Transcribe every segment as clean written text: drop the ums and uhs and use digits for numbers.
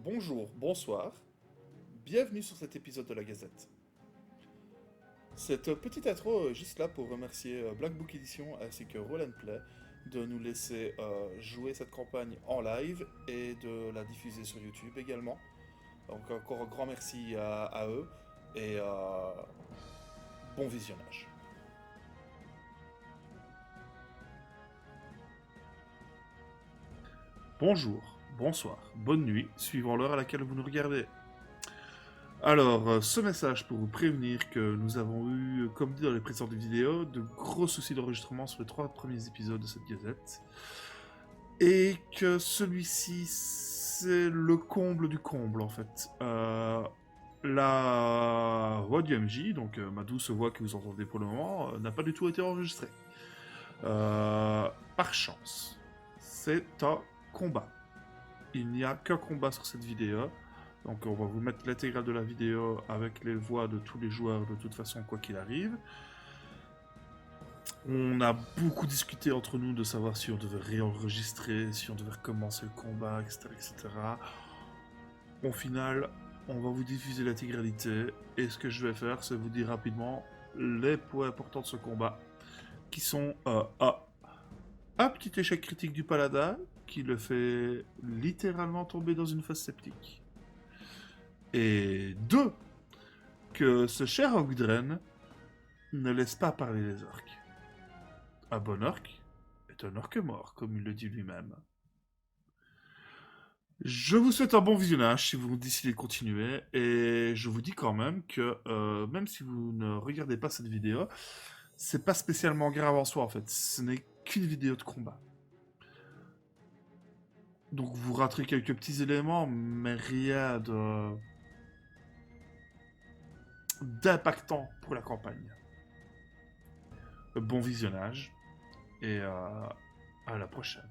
Bonjour, bonsoir, bienvenue sur cet épisode de la Gazette. Cette petite intro est juste là pour remercier Black Book Edition ainsi que Roll Play de nous laisser jouer cette campagne en live et de la diffuser sur YouTube également. Donc encore un grand merci à eux et bon visionnage. Bonjour, bonsoir, bonne nuit, suivant l'heure à laquelle vous nous regardez. Alors, ce message pour vous prévenir que nous avons eu, comme dit dans les précédentes vidéos, de gros soucis d'enregistrement sur les 3 premiers épisodes de cette gazette. Et que celui-ci, c'est le comble du comble, en fait. La voix du MJ, donc ma douce voix que vous entendez pour le moment, n'a pas du tout été enregistrée. Par chance, c'est un combat. Il n'y a qu'un combat sur cette vidéo. Donc on va vous mettre l'intégrale de la vidéo avec les voix de tous les joueurs de toute façon quoi qu'il arrive. On a beaucoup discuté entre nous de savoir si on devait réenregistrer, si on devait recommencer le combat, etc. etc. Au final, on va vous diffuser l'intégralité et ce que je vais faire, c'est vous dire rapidement les points importants de ce combat qui sont un petit échec critique du paladin qui le fait littéralement tomber dans une fosse septique. Et 2. Que ce cher Ogdren ne laisse pas parler les orques. Un bon orc est un orque mort, comme il le dit lui-même. Je vous souhaite un bon visionnage si vous décidez de continuer, et je vous dis quand même que même si vous ne regardez pas cette vidéo, c'est pas spécialement grave en soi en fait, ce n'est qu'une vidéo de combat. Donc vous raterez quelques petits éléments, mais rien d'impactant pour la campagne. Bon visionnage et à la prochaine.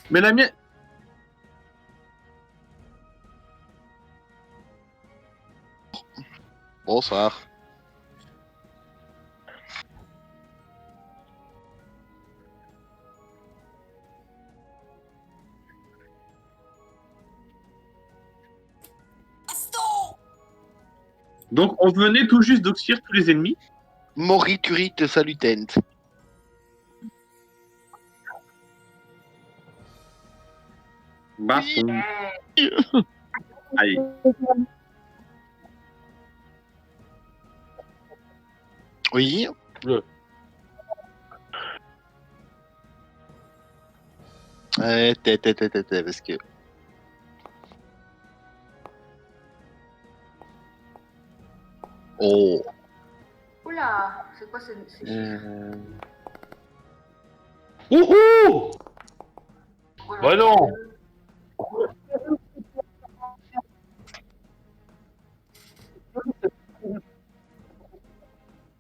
Mais la mienne. Bonsoir. Donc on venait tout juste d'oxyre tous les ennemis. Morituri salutent. Baston. Allez. Oui. Parce que... Oh. Oula, c'est quoi ces chiffres? Wouhou! Oh là Bah là. non!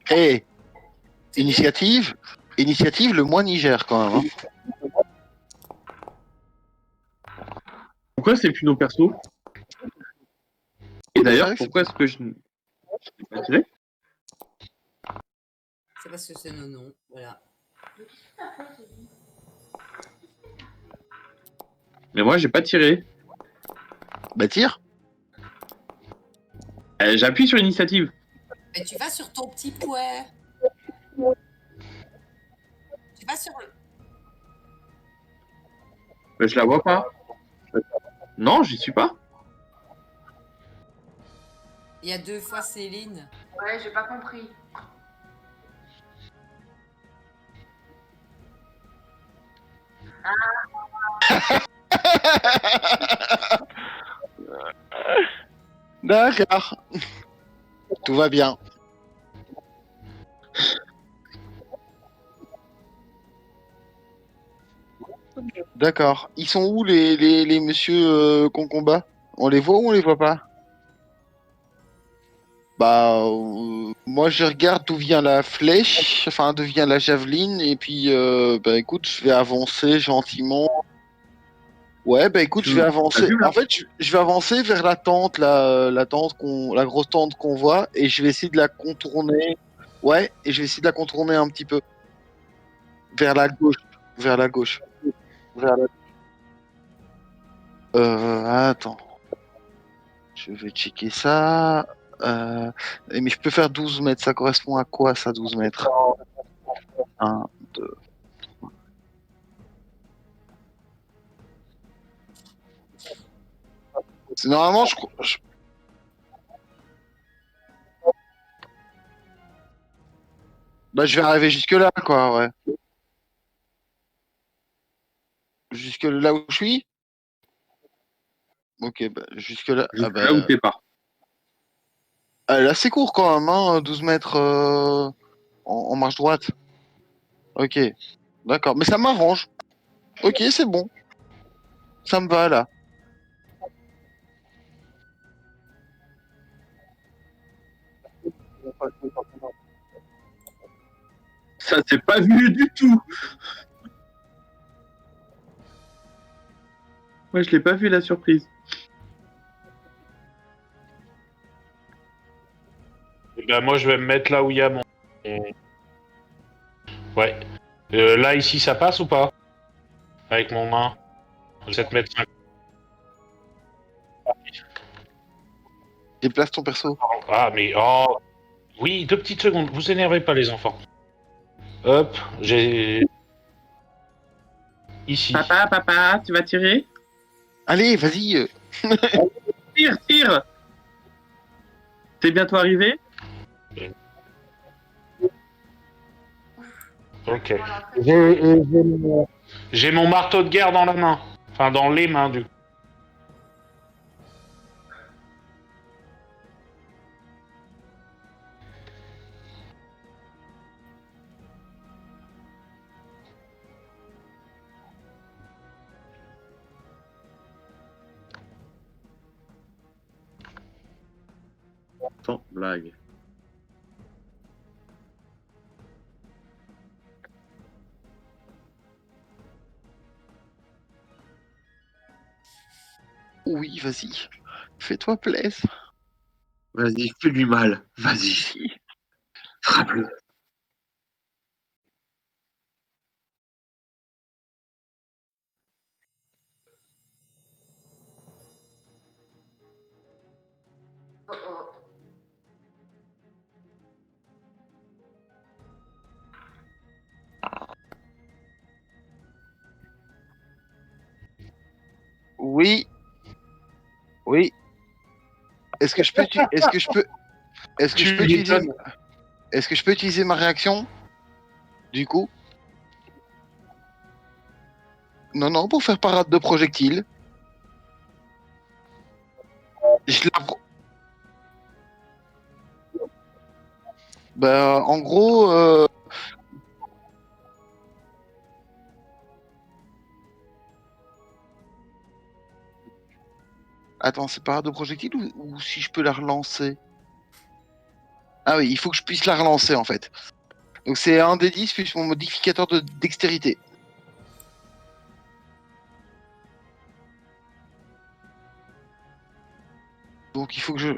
Hey. Initiative le moins Niger quand même. Hein. Pourquoi c'est plus nos persos? Et d'ailleurs, pourquoi est-ce que je n'ai pas tiré? C'est parce que c'est nos noms, voilà. Mais moi, j'ai pas tiré. Bah tire. J'appuie sur l'initiative. Mais tu vas sur ton petit point. Tu vas sur le... Mais je la vois pas. Non, j'y suis pas. Il y a 2 fois Céline. Ouais, j'ai pas compris. D'accord. Tout va bien. D'accord. Ils sont où les messieurs qu'on combat? On les voit ou on les voit pas? Bah, moi je regarde d'où vient la flèche, enfin d'où vient la javeline, et puis bah écoute, je vais avancer gentiment. Ouais, bah écoute, je vais avancer. vu, là En fait, je vais avancer vers la tente, la tente la grosse tente qu'on voit, et je vais essayer de la contourner. Ouais, et je vais essayer de la contourner un petit peu. Vers la gauche. Vers la gauche. Vers la... Attends. Je vais checker ça. Mais je peux faire 12 mètres. Ça correspond à quoi, ça, 12 mètres? 1, 2. Normalement, bah, je vais arriver jusque-là, quoi, ouais. Jusque là où je suis? Ok, bah, jusque-là. Ah Là où bah, t'es pas. elle est assez court quand même, hein, 12 mètres en marche droite. Ok, d'accord. Mais ça m'arrange. Ok, c'est bon. Ça me va, là. Ça s'est pas vu du tout. Moi, je l'ai pas vu la surprise. Eh ben, moi, je vais me mettre là où il y a mon. Ouais. Là, ici, ça passe ou pas? Avec mon main. 7 mètres 5. Déplace ton perso. Ah, mais. Oh. Oui, 2 petites secondes. Vous énervez pas, les enfants. Hop, j'ai. Ici. Papa, tu vas tirer? Allez, vas-y. Tire! C'est bientôt arrivé? Ok. Voilà, très J'ai mon marteau de guerre dans la main. Enfin, dans les mains, du coup. Sans blague. Oui, vas-y. Fais-toi plaisir. Vas-y, fais-lui mal. Vas-y. Frappe-le. Oh, oh. Oui, oui. Est-ce que je peux, est-ce que je peux, est-ce que je Tu peux utiliser, m'étonnes. est-ce que je peux utiliser ma réaction? Du coup? Non, non, pour faire parade de projectiles. Je la... Bah, en gros, attends, c'est parade de projectiles ou si je peux la relancer? Ah oui, il faut que je puisse la relancer en fait. Donc c'est un des 10 plus mon modificateur de dextérité. Donc il faut que je...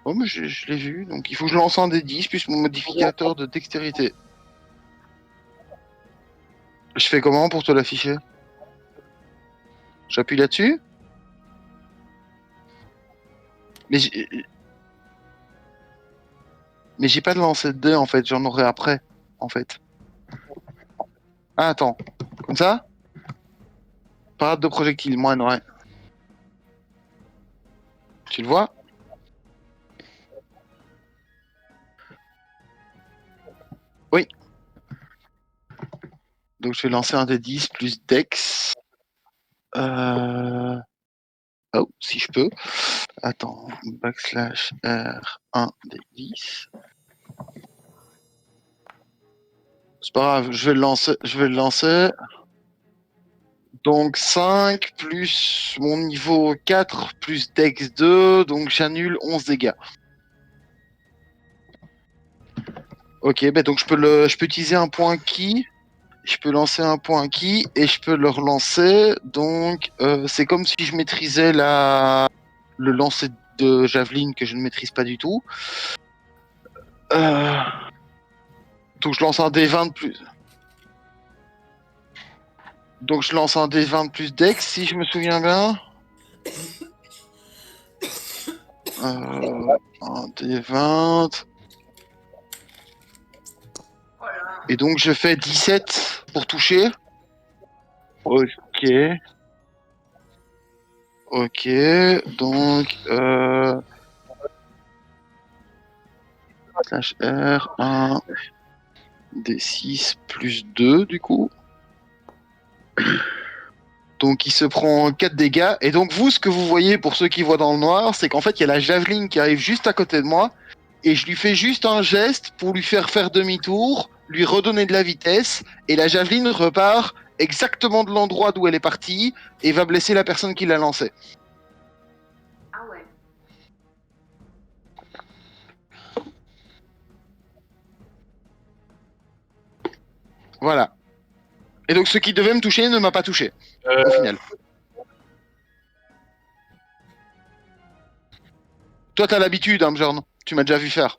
Oh, mais je l'ai vu. Donc il faut que je lance un des 10 plus mon modificateur de dextérité. Je fais comment pour te l'afficher? J'appuie là-dessus? Mais j'ai pas de lancer de dés en fait, j'en aurai après en fait. Ah attends, comme ça? Parade de projectile, moine, ouais. Tu le vois? Oui. Donc je vais lancer un des 10 plus dex. Oh, si je peux. Attends, backslash R 1 des 10. C'est pas grave, je vais le lancer. Je vais le lancer. Donc 5 plus mon niveau 4 plus dex 2, donc j'annule 11 dégâts. Ok, bah donc je peux utiliser un point ki. Je peux lancer un point ki et je peux le relancer. Donc c'est comme si je maîtrisais le lancer de javeline que je ne maîtrise pas du tout. Donc je lance un D20 de plus. Donc je lance un D20 de plus Dex, si je me souviens bien. Un D20. Voilà. Et donc je fais 17 pour toucher. Ok. Ok. Donc slash R, 1 D6 plus 2 du coup. Donc il se prend 4 dégâts. Et donc vous, ce que vous voyez pour ceux qui voient dans le noir, c'est qu'en fait il y a la javeline qui arrive juste à côté de moi. Et je lui fais juste un geste pour lui faire demi-tour, lui redonner de la vitesse. Et la javeline repart exactement de l'endroit d'où elle est partie et va blesser la personne qui l'a lancée. Ah ouais. Voilà. Et donc ce qui devait me toucher ne m'a pas touché, au final. Toi t'as l'habitude, hein, Bjorn. Tu m'as déjà vu faire.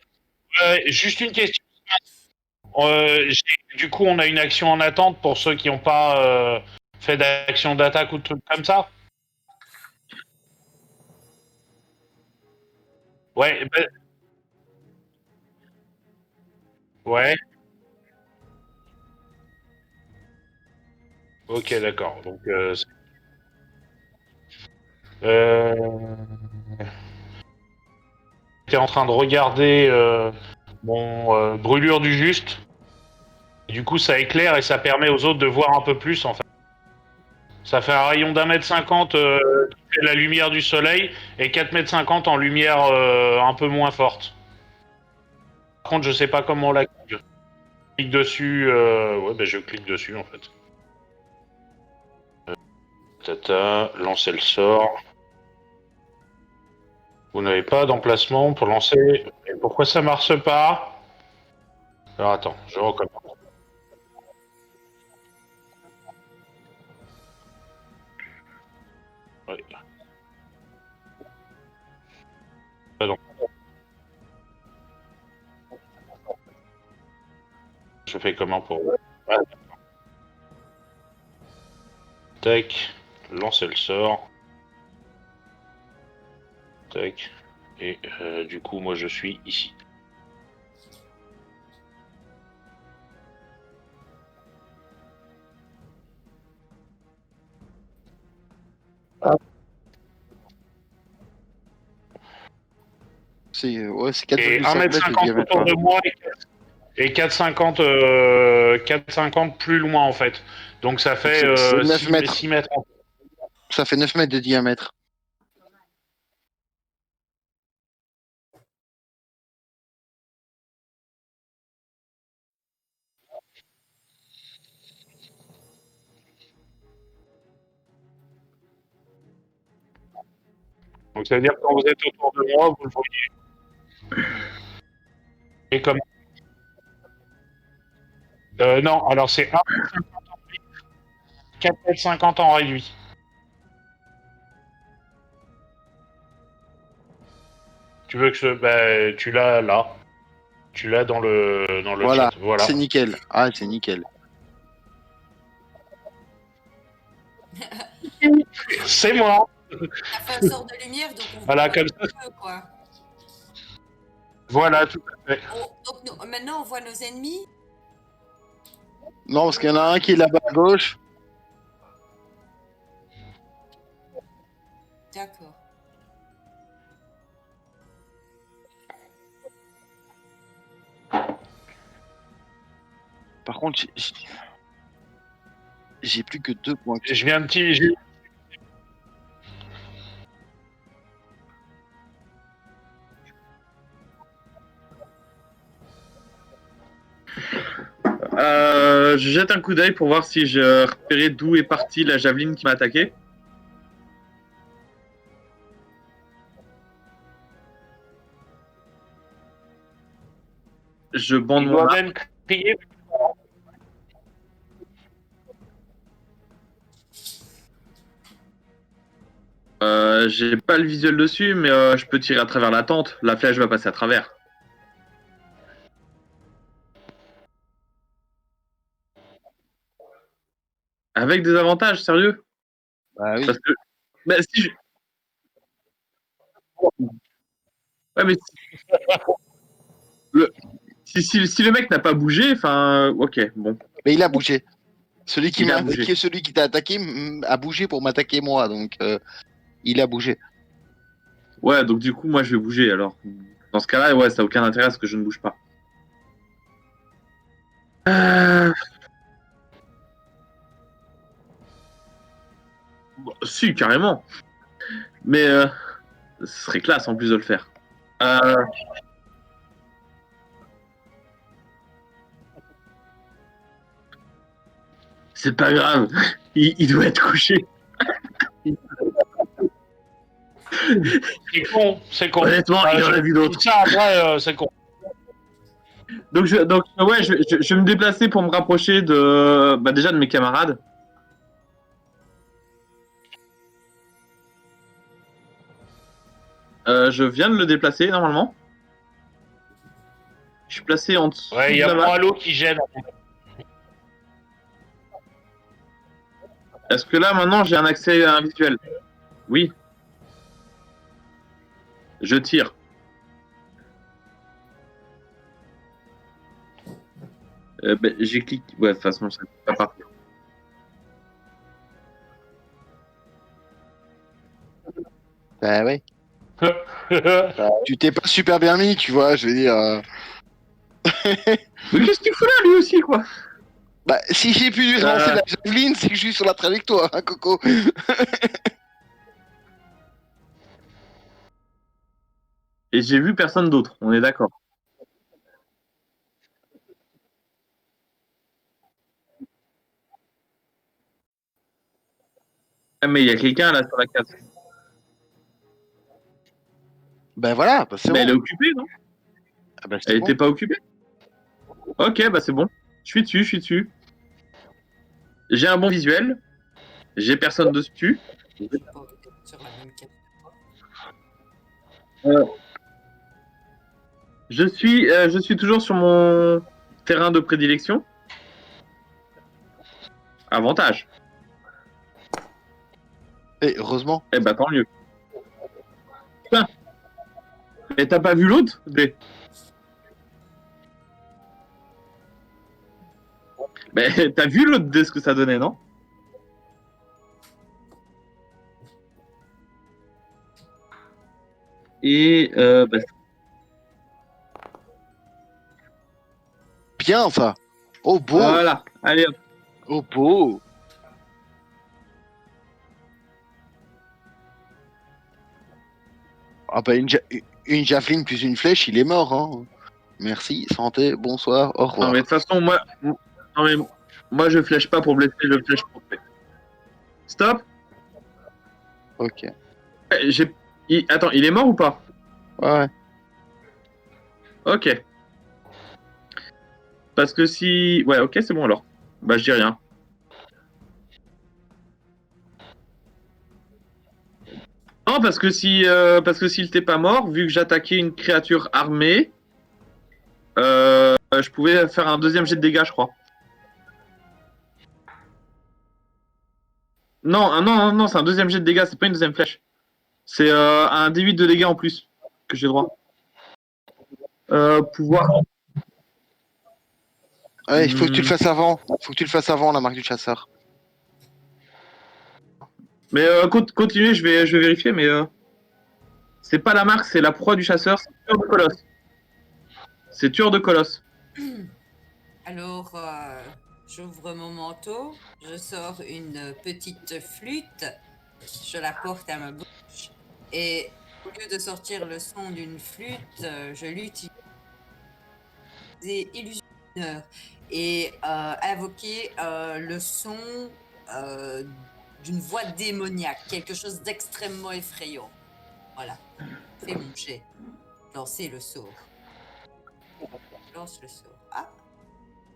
Juste une question. Du coup, on a une action en attente pour ceux qui n'ont pas fait d'action d'attaque ou de trucs comme ça. Ouais, ouais. Ok, d'accord. Donc, j'étais en train de regarder mon brûlure du juste. Du coup, ça éclaire et ça permet aux autres de voir un peu plus, en fait. Ça fait un rayon d'1,50 m qui fait la lumière du soleil et 4,50 m en lumière un peu moins forte. Par contre, je sais pas comment on la clique. Je clique dessus. Ouais, ben je clique dessus en fait. Tata, lancer le sort. Vous n'avez pas d'emplacement pour lancer. Et pourquoi ça marche pas? Alors attends, je recommence. Ouais. Pardon. Je fais comment pour. Ouais. Tac, lancer le sort. Tac. Et du coup, moi je suis ici. C'est ouais, Et 4,5 mètres de 1,50 m diamètre. autour Hein. de moi et 4,50 4,50 plus loin en fait. Donc ça Donc fait c'est 9 mètres. 6 mètres. Ça fait 9 mètres de diamètre. Donc ça veut dire que quand vous êtes autour de moi, vous le voyez. Et comme non, alors c'est 4,50 m en réduit. Tu veux que je... Bah, tu l'as là. Tu l'as dans le chat. Voilà, Voilà. c'est nickel. Ah, c'est nickel. C'est moi. Ça fait un sort de lumière, donc on Voilà, voit comme ça. un peu, quoi. Voilà, tout à fait. Donc maintenant, on voit nos ennemis. Non, parce qu'il y en a un qui est là-bas à gauche. D'accord. Par contre, j'ai plus que 2 points. Je viens un petit... Je jette un coup d'œil pour voir si je repérais d'où est partie la javeline qui m'a attaqué. Je bande Il mon doit arme. même crier. J'ai pas le visuel dessus, mais je peux tirer à travers la tente. La flèche va passer à travers. Avec des avantages, sérieux? Bah oui. Parce que. Bah, si je... Ouais, mais si le mec n'a pas bougé, enfin, ok, bon. Mais il a bougé. Celui qui Il a m'a bougé. celui qui t'a attaqué a bougé pour m'attaquer moi, donc il a bougé. Ouais, donc du coup, moi, je vais bouger, alors. Dans ce cas-là, ouais, ça n'a aucun intérêt à ce que je ne bouge pas. Bon, si, carrément. Mais ce serait classe, en plus de le faire. Euh, C'est pas grave. Il doit être couché. C'est con, c'est con. Honnêtement, il en a vu d'autres. Ça, après, c'est con. Donc, ouais, je vais me déplacer pour me rapprocher de, bah, déjà de mes camarades. Je viens de le déplacer, normalement. Je suis placé en dessous Ouais, il y de a la mon map. halo qui gêne. Est-ce que là, maintenant, j'ai un accès à un visuel? Oui. Je tire. Ben, j'ai cliqué. Ouais, de toute façon, ça va pas partir. Bah ouais. Tu t'es pas super bien mis, tu vois, je veux dire. Mais qu'est-ce que tu fous là, lui aussi, quoi? Bah, si j'ai pu lancer la javeline, c'est que je suis sur la trajectoire, hein, Coco. Et j'ai vu personne d'autre, on est d'accord. Ah, mais il y a quelqu'un là sur la case. Bah voilà, bah, c'est Mais bon. elle est occupée, non? Ah bah, Elle c'est bon. était pas occupée? Ok, bah c'est bon. Je suis dessus, je suis dessus. J'ai un bon visuel. J'ai personne dessus. Je sais pas, peut-être sur la même carte. Je suis toujours sur mon terrain de prédilection. Avantage. Et heureusement. Eh bah tant mieux. Putain. Mais t'as pas vu l'autre? Mais t'as vu l'autre dé ce que ça donnait, non? Et bah, Bien, ça. Oh, beau. voilà. Allez hop. Oh, beau. Ah bah, une javeline plus une flèche, il est mort, hein. Merci, santé, bonsoir, au revoir. Non mais de toute façon, moi je flèche pas pour blesser, je flèche pour tuer. Stop. Ok. Attends, il est mort ou pas? Ouais. Ok. Parce que si... Ouais, ok, c'est bon alors. Bah je dis rien. Non, parce que s'il n'était pas mort, vu que j'attaquais une créature armée, je pouvais faire un deuxième jet de dégâts, je crois. Non, non, c'est un deuxième jet de dégâts, c'est pas une deuxième flèche. C'est un D8 de dégâts en plus que j'ai droit. Pouvoir. Ouais, il faut que tu le fasses avant. Faut que tu le fasses avant, la marque du chasseur. Mais continuez, je vais vérifier, mais c'est pas la marque, c'est la proie du chasseur, c'est Tueur de Colosse. C'est Tueur de Colosse. Alors, j'ouvre mon manteau, je sors une petite flûte, je la porte à ma bouche et au lieu de sortir le son d'une flûte, je l'utilise illusionneur et invoquer le son d'une voix démoniaque, quelque chose d'extrêmement effrayant. Voilà, fais mon jet. Lancez le sort. Je lance le sort. Ah,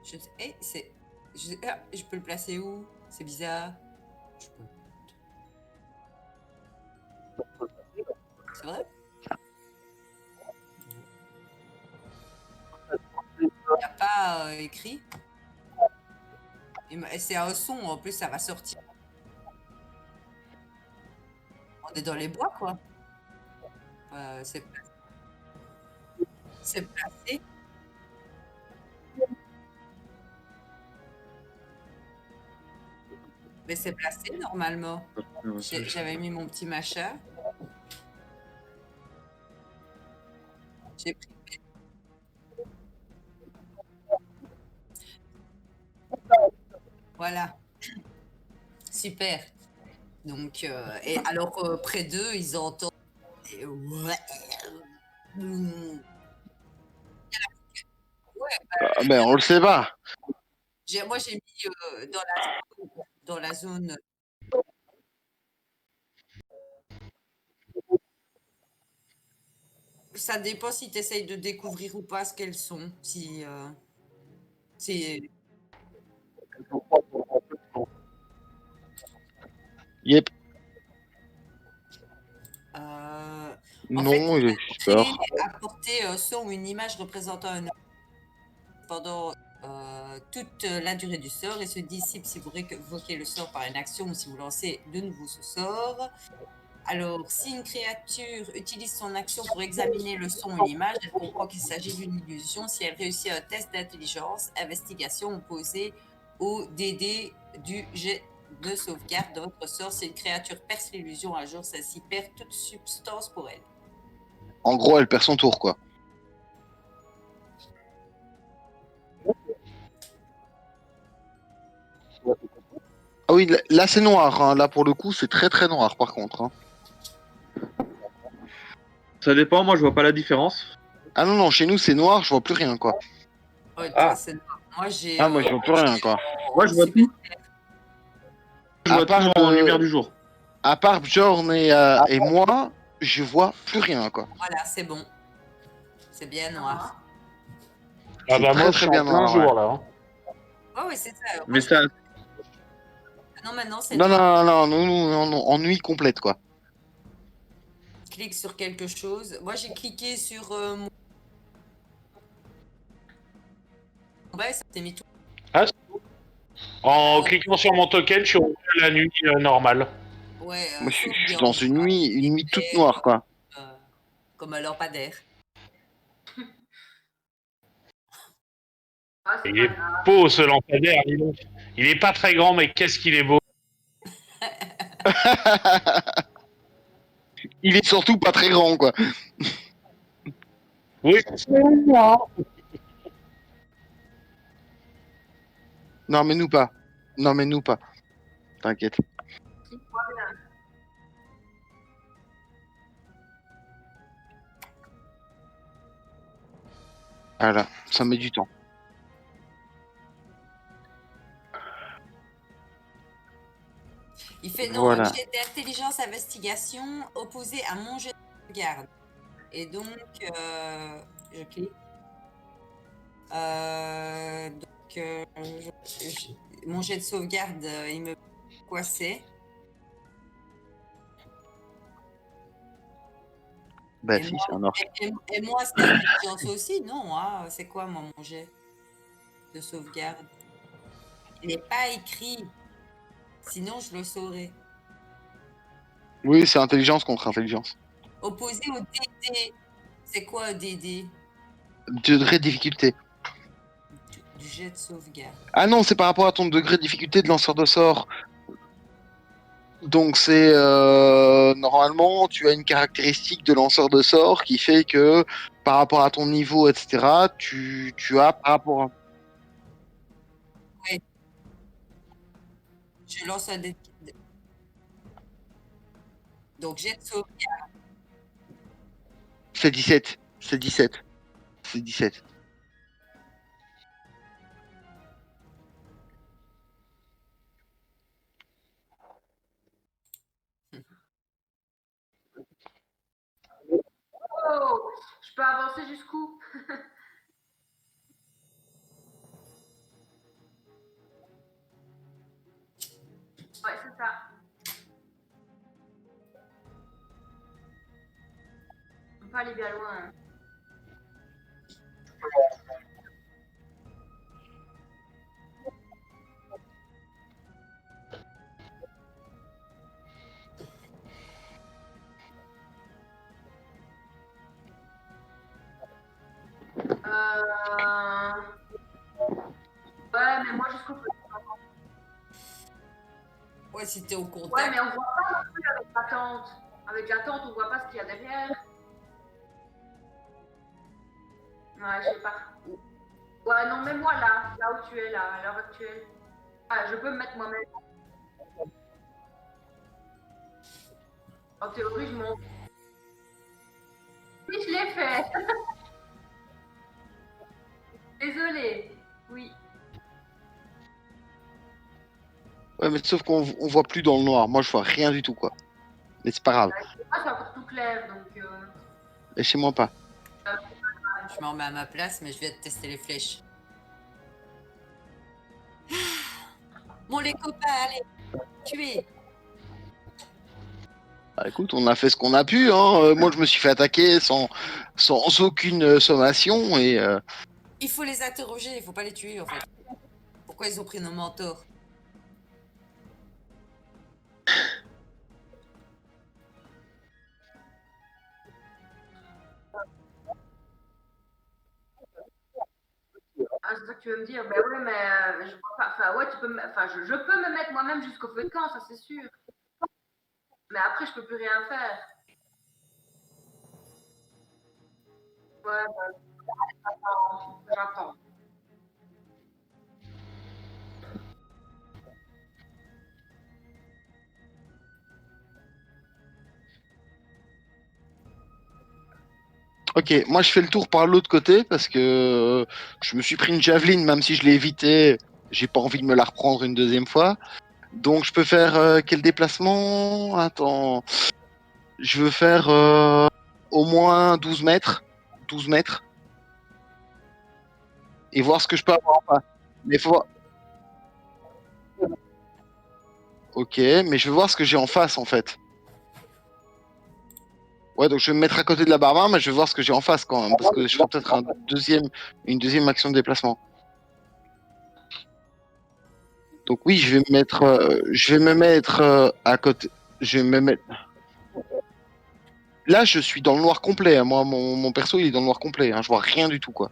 je peux le placer où? C'est bizarre. Je peux... C'est vrai? Il n'y a pas écrit. Et c'est un son, en plus, ça va sortir. On est dans les bois, quoi. C'est placé. C'est placé. Mais c'est placé, normalement. J'avais mis mon petit machin. J'ai pris. Voilà. Super. Donc, et alors, près d'eux, ils entendent. Ben, on le sait pas. Moi, j'ai mis dans la zone. Ça dépend si tu essayes de découvrir ou pas ce qu'elles sont. Si c'est. Yep. En Non, fait, il est super. apporter un son ou une image représentant un pendant toute la durée du sort et se dissipe si vous révoquez le sort par une action ou si vous lancez de nouveau ce sort. Alors, si une créature utilise son action pour examiner le son ou l'image, elle comprend qu'il s'agit d'une illusion si elle réussit un test d'intelligence, investigation opposé au DD du jet de sauvegarde de votre sort. Si une créature perce l'illusion un jour, celle-ci perd toute substance pour elle. En gros, elle perd son tour, quoi. Ah oui, là c'est noir. Hein. Là, pour le coup, c'est très très noir, par contre. Hein. Ça dépend, moi je vois pas la différence. Ah non, non, chez nous, c'est noir, je vois plus rien, quoi. Ouais, Ah. toi, c'est noir. Moi, j'ai. Ah, moi, je vois plus rien, quoi. Moi, je vois tout. Je À vois part tout en le- lumière du jour. À part Bjorn et moi, je vois plus rien, quoi. Voilà, c'est bon. C'est bien noir. Ah C'est bah très, moi, je très suis bien en plein noir, jour, ouais. là. Hein. Oui, c'est ça. Mais ça, Non, maintenant, c'est Non, noir. non, non, non, non, en nuit complète, quoi. Clique sur quelque chose. Moi, j'ai cliqué sur mon. Ouais, ça s'est mis tout. En Alors, cliquant sur mon token, je suis revenu à la nuit normale. ouais, Moi, je suis sauvegarde, dans une nuit toute noire, quoi. comme un lampadaire. Ah, c'est Il pas est grave. beau, ce lampadaire, dis donc. Il est pas très grand, mais qu'est-ce qu'il est beau. Il est surtout pas très grand, quoi. Oui, Non, mais nous pas. Non, mais nous pas. T'inquiète. Voilà, ça met du temps. Il fait non, Voilà. jet d'intelligence investigation opposé à mon jet de sauvegarde. Et donc, je clique. Donc, mon jet de sauvegarde, il me. Quoi c'est? Bah Et si, moi, c'est un or. et moi, c'est intelligence aussi, non? Hein, c'est quoi, moi, mon jet de sauvegarde? Il n'est pas écrit. Sinon, je le saurais. Oui, c'est intelligence contre intelligence. Opposé au DD. C'est quoi un DD? Degré de difficulté. Du jet de sauvegarde. Ah non, c'est par rapport à ton degré de difficulté de lanceur de sort. Donc c'est normalement tu as une caractéristique de lanceur de sort qui fait que par rapport à ton niveau, etc., tu as par rapport à... Je lance un dé. Donc, jet de sauvegarde. C'est 17. C'est 17. C'est 17. Oh, je peux avancer jusqu'où? Ouais, c'est ça. On peut pas aller bien loin. Hein. Ouais, si t'es au Ouais, contact. mais on voit pas non plus avec la tente. Avec la tente, on voit pas ce qu'il y a derrière. Ouais, je sais pas. Ouais, non, mets-moi là où tu es, là, à l'heure actuelle. Ah, je peux me mettre moi-même. En théorie, je monte. Oui, je l'ai fait. Désolée. Oui. Ouais, mais sauf qu'on voit plus dans le noir. Moi, je vois rien du tout, quoi. Mais c'est pas grave. Moi, c'est encore tout clair, donc. Et chez moi, pas. Je me remets à ma place, mais je viens de tester les flèches. Bon, les copains, allez, tuez. Bah, écoute, on a fait ce qu'on a pu, hein. Moi, je me suis fait attaquer sans aucune sommation et Il faut les interroger, il faut pas les tuer, en fait. Pourquoi ils ont pris nos mentors? Ah, c'est ça que tu veux me dire. Ben ouais, mais je vois pas. Enfin, ouais, tu peux enfin, je peux me mettre moi-même jusqu'au feu de camp, ça c'est sûr. Mais après, je peux plus rien faire. Ouais, ben, j'attends. ok, moi je fais le tour par l'autre côté parce que je me suis pris une javeline, même si je l'ai évité, j'ai pas envie de me la reprendre une deuxième fois. Donc je peux faire quel déplacement? Attends, je veux faire au moins 12 mètres. 12 mètres. Et voir ce que je peux avoir en face. Mais faut voir. Ok, mais je veux voir ce que j'ai en face en fait. Ouais, donc je vais me mettre à côté de la barbare, mais je vais voir ce que j'ai en face quand même, parce que je ferai peut-être une deuxième action de déplacement. Donc oui, je vais me mettre à côté. Je vais me mettre. Là, je suis dans le noir complet, hein. Moi, mon perso, il est dans le noir complet, hein. Je vois rien du tout, quoi.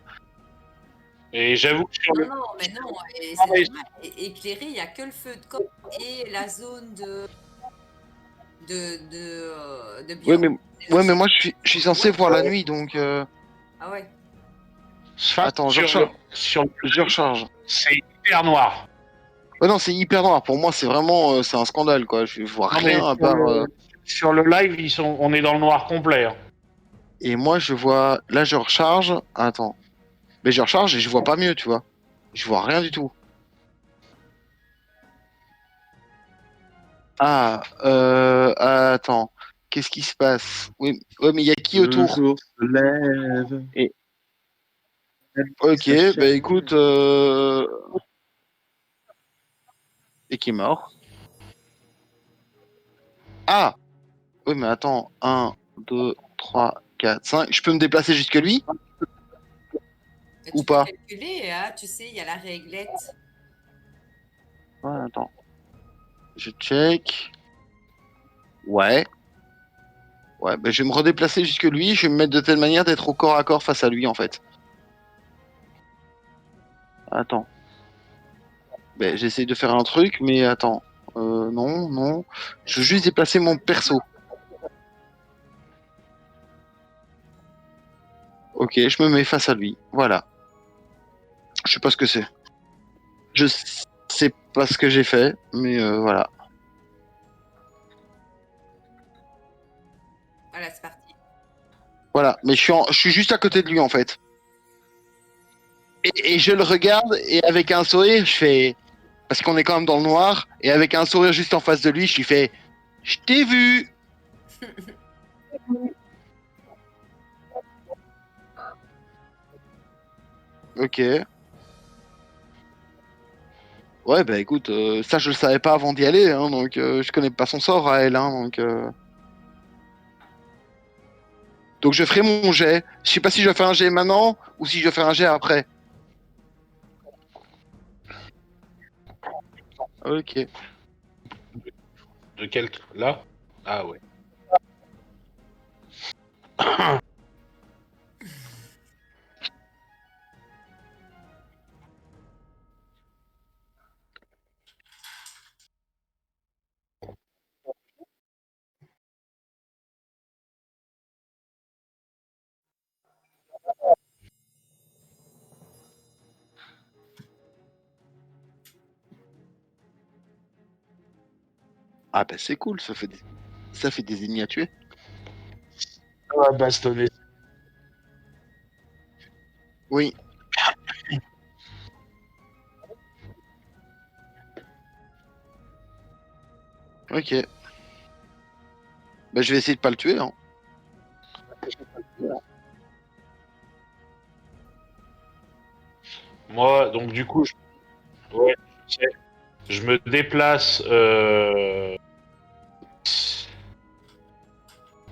Et j'avoue que sur Non, le. non, mais non, et Non, c'est mais normal. Éclairé, il n'y a que le feu de camp et la zone de Ouais, Bjorn. mais, C'est ouais, mais logique. moi, je suis censé voir la nuit, donc. Ah ouais. enfin, Attends, sur le je recharge. c'est hyper noir. Ouais, non, c'est hyper noir. Pour moi, c'est vraiment, c'est un scandale, quoi. Je vois Non, mais rien à part. sur le live, on est dans le noir complet, hein. Et moi, je vois. Là, je recharge. Attends. Mais je recharge et je vois pas mieux, tu vois. Je vois rien du tout. Ah, attends. Qu'est-ce qui se passe? Oui, ouais, mais il y a qui Le autour? jour se lève. Et... La nuit Ok, bah s'achève. écoute. Et qui est mort? Ah! Oui, mais attends. Un, 2, 3, 4, 5. Je peux me déplacer jusque lui? Mais Ou tu peux pas? calculer, hein, tu sais, il y a la réglette. Ouais, attends. Je check. Ouais. Ouais, bah, je vais me redéplacer jusque lui. Je vais me mettre de telle manière d'être au corps à corps face à lui, en fait. Attends. Ben, j'essaye de faire un truc, mais attends. Non, non. Je veux juste déplacer mon perso. Ok, je me mets face à lui. Voilà. Je sais pas ce que c'est. Je sais pas ce que j'ai fait, mais voilà. Voilà, c'est parti. Voilà. Mais je suis juste à côté de lui, en fait. Et je le regarde, et avec un sourire, je fais. Parce qu'on est quand même dans le noir, et avec un sourire juste en face de lui, je lui fais. Je t'ai vu! Ok. Ouais, bah écoute, ça je le savais pas avant d'y aller, hein, donc je connais pas son sort à elle, hein, donc je ferai mon jet. Je sais pas si je fais un jet maintenant ou si je fais un jet après. Ok. De quel. Là? Ah ouais. Ah bah c'est cool, ça fait des ennemis à tuer. Ouais, bastonner. Oui. Ok. Bah je vais essayer de pas le tuer, hein. Moi, donc du coup, ouais, je sais. Je me déplace.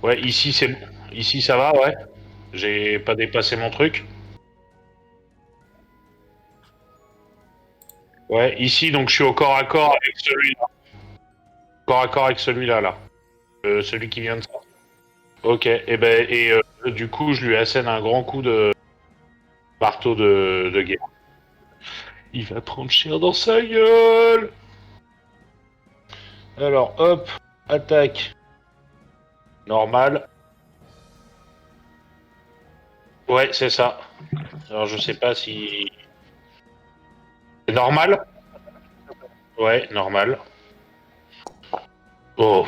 Ouais, ici c'est ici ça va, ouais. J'ai pas dépassé mon truc. Ouais, ici donc je suis au corps à corps avec celui-là. Corps à corps avec celui-là là. Celui qui vient de ça. Ok, du coup je lui assène un grand coup de marteau de guerre. Il va prendre cher dans sa gueule. Alors hop, attaque. Normal. Ouais, c'est ça. Alors je sais pas si. C'est normal? Ouais, normal. Oh.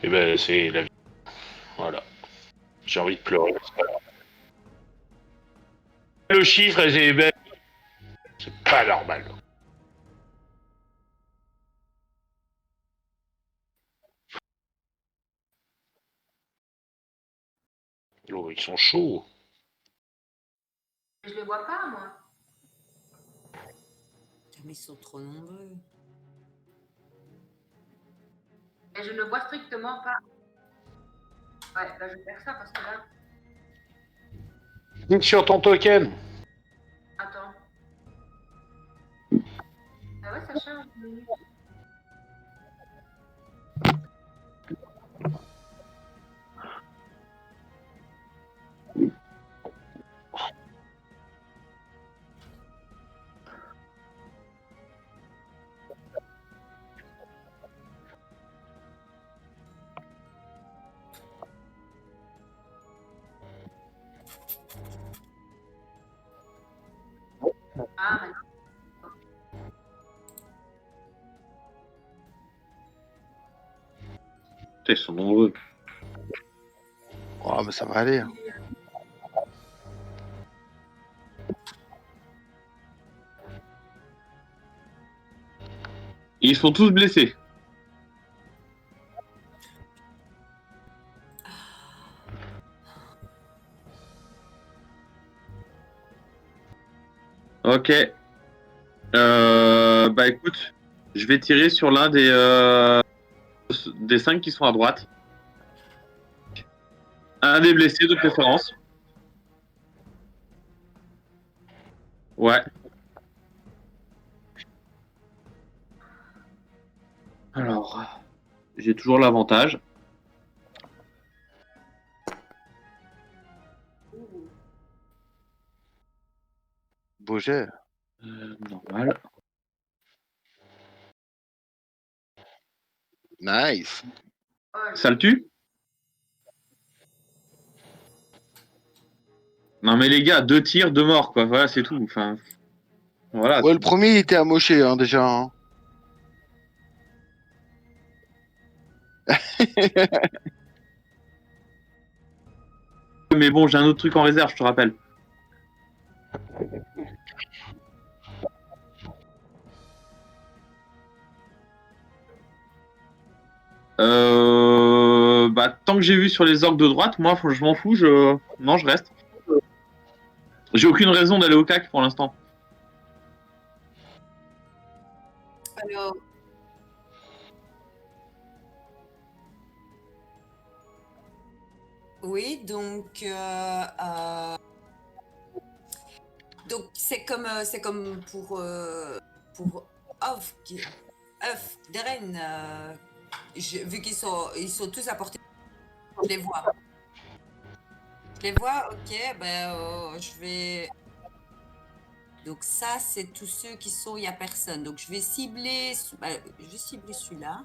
Et ben c'est la vie. Voilà. J'ai envie de pleurer. Le chiffre, c'est pas normal. Oh, ils sont chauds. Je les vois pas, moi. Mais ils sont trop nombreux. Et je ne vois strictement pas. Ouais, bah, je vais faire ça parce que là. Clique sur ton token. Attends. Ah ouais, ça charge une minute. Ah, maintenant. Putain, ils sont nombreux. Oh mais ça va aller, hein. Ils sont tous blessés. Ok. Bah écoute, je vais tirer sur l'un des 5 qui sont à droite. Un des blessés de préférence. Ouais. Alors, j'ai toujours l'avantage. Beau jet. Normal. Nice. Oh, Ça le tue? Non mais les gars, 2 tirs, 2 morts, quoi. Voilà, c'est tout. Enfin, voilà. Ouais, le premier il était amoché, hein, déjà, hein. Mais bon, j'ai un autre truc en réserve, je te rappelle. Bah, tant que j'ai vu sur les orques de droite, moi, je m'en fous. Non, je reste. J'ai aucune raison d'aller au CAC pour l'instant. Alors, oui, donc c'est comme pour Off, Deren, vu ils sont tous à portée, je les vois. Je les vois, ok, ben je vais Donc ça, c'est tous ceux qui sont, il n'y a personne. Donc je vais cibler, celui-là.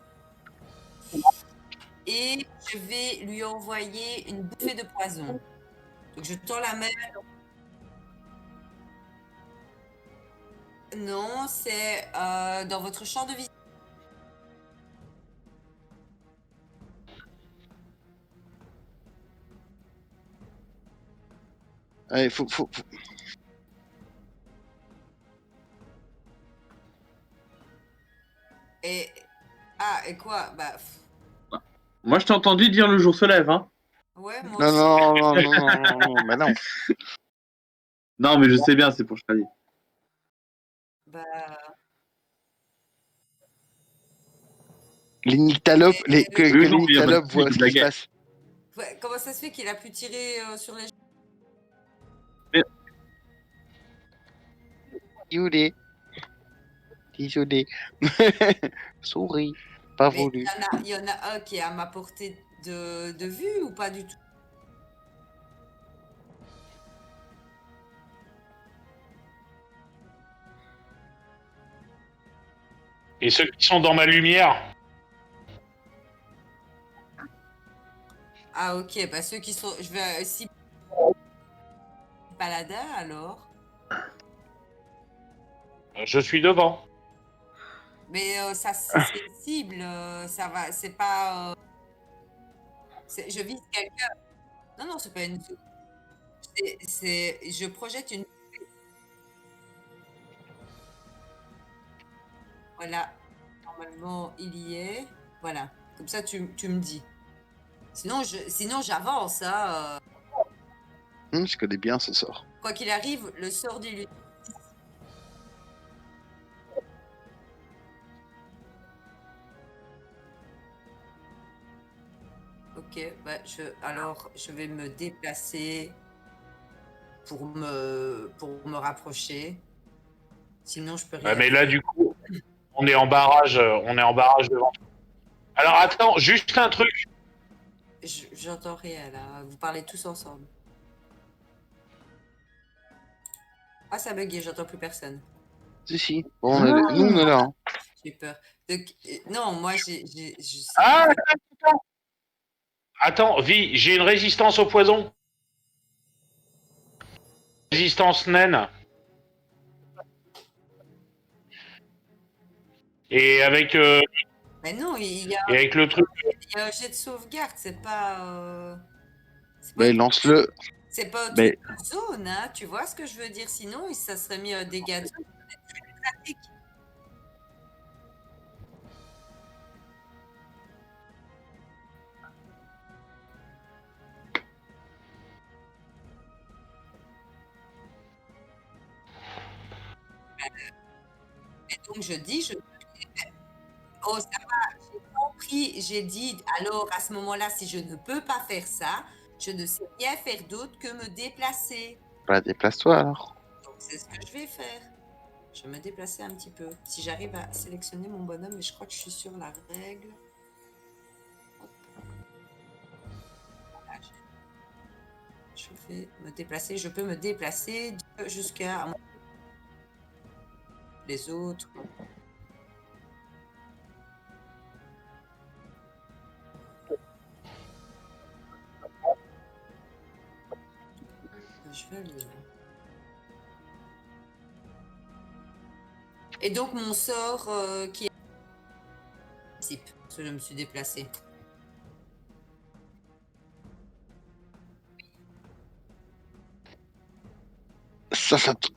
Et je vais lui envoyer une bouffée de poison. Donc je tends la main. Non, c'est dans votre champ de vision. Allez, Et et quoi? Bah Moi, je t'ai entendu dire le jour se lève, hein. ouais, moi Non, aussi. non, mais non. Non, mais je sais bien, c'est pour choisir. Bah, Les nyctalopes, que Le les jour où il y a pas de nyctalopes voient de ce la qui se guerre. passe. ouais, comment ça se fait qu'il a pu tirer sur les gens? Désolé. Désolé. Souris. Pas Mais voulu. il y en a un qui est à ma portée de vue ou pas du tout? Et ceux qui sont dans ma lumière, Ah ok, bah ceux qui sont, je vais si paladin alors. je suis devant. Mais ça c'est cible, ça va, c'est pas, je vise quelqu'un. Non non, c'est pas une, je projette une. Voilà, normalement il y est. Voilà, comme ça tu me dis. Sinon j'avance, hein. Je connais bien ce sort. Quoi qu'il arrive, le sort d'illusion. Ok, bah alors je vais me déplacer pour me rapprocher. Sinon je peux rien. Mais là, du coup, on est en barrage devant. Alors attends, juste un truc. J'entends rien là. Vous parlez tous ensemble. Ah, ça a bugué, j'entends plus personne. Si. Bon, nous, on est là. Hein. J'ai peur. Donc, non, moi, Ah, attends, Vi, j'ai une résistance au poison. Résistance naine. Et avec, Mais non, il y a le truc. un jet de sauvegarde, c'est pas. Ben, lance-le. C'est pas un Mais- truc de zone, hein. Tu vois ce que je veux dire? Sinon, ça serait mis un dégât de zone. Pratique. Et donc, je dis, oh, ça va, j'ai compris, j'ai dit, alors à ce moment-là, si je ne peux pas faire ça, je ne sais rien faire d'autre que me déplacer. Bah, déplace-toi alors. Donc, c'est ce que je vais faire. Je vais me déplacer un petit peu. Si j'arrive à sélectionner mon bonhomme, mais je crois que je suis sur la règle. Hop. Voilà, je vais me déplacer. Je peux me déplacer jusqu'à les autres. Je vais aller là. Et donc mon sort qui est type, parce que je me suis déplacée.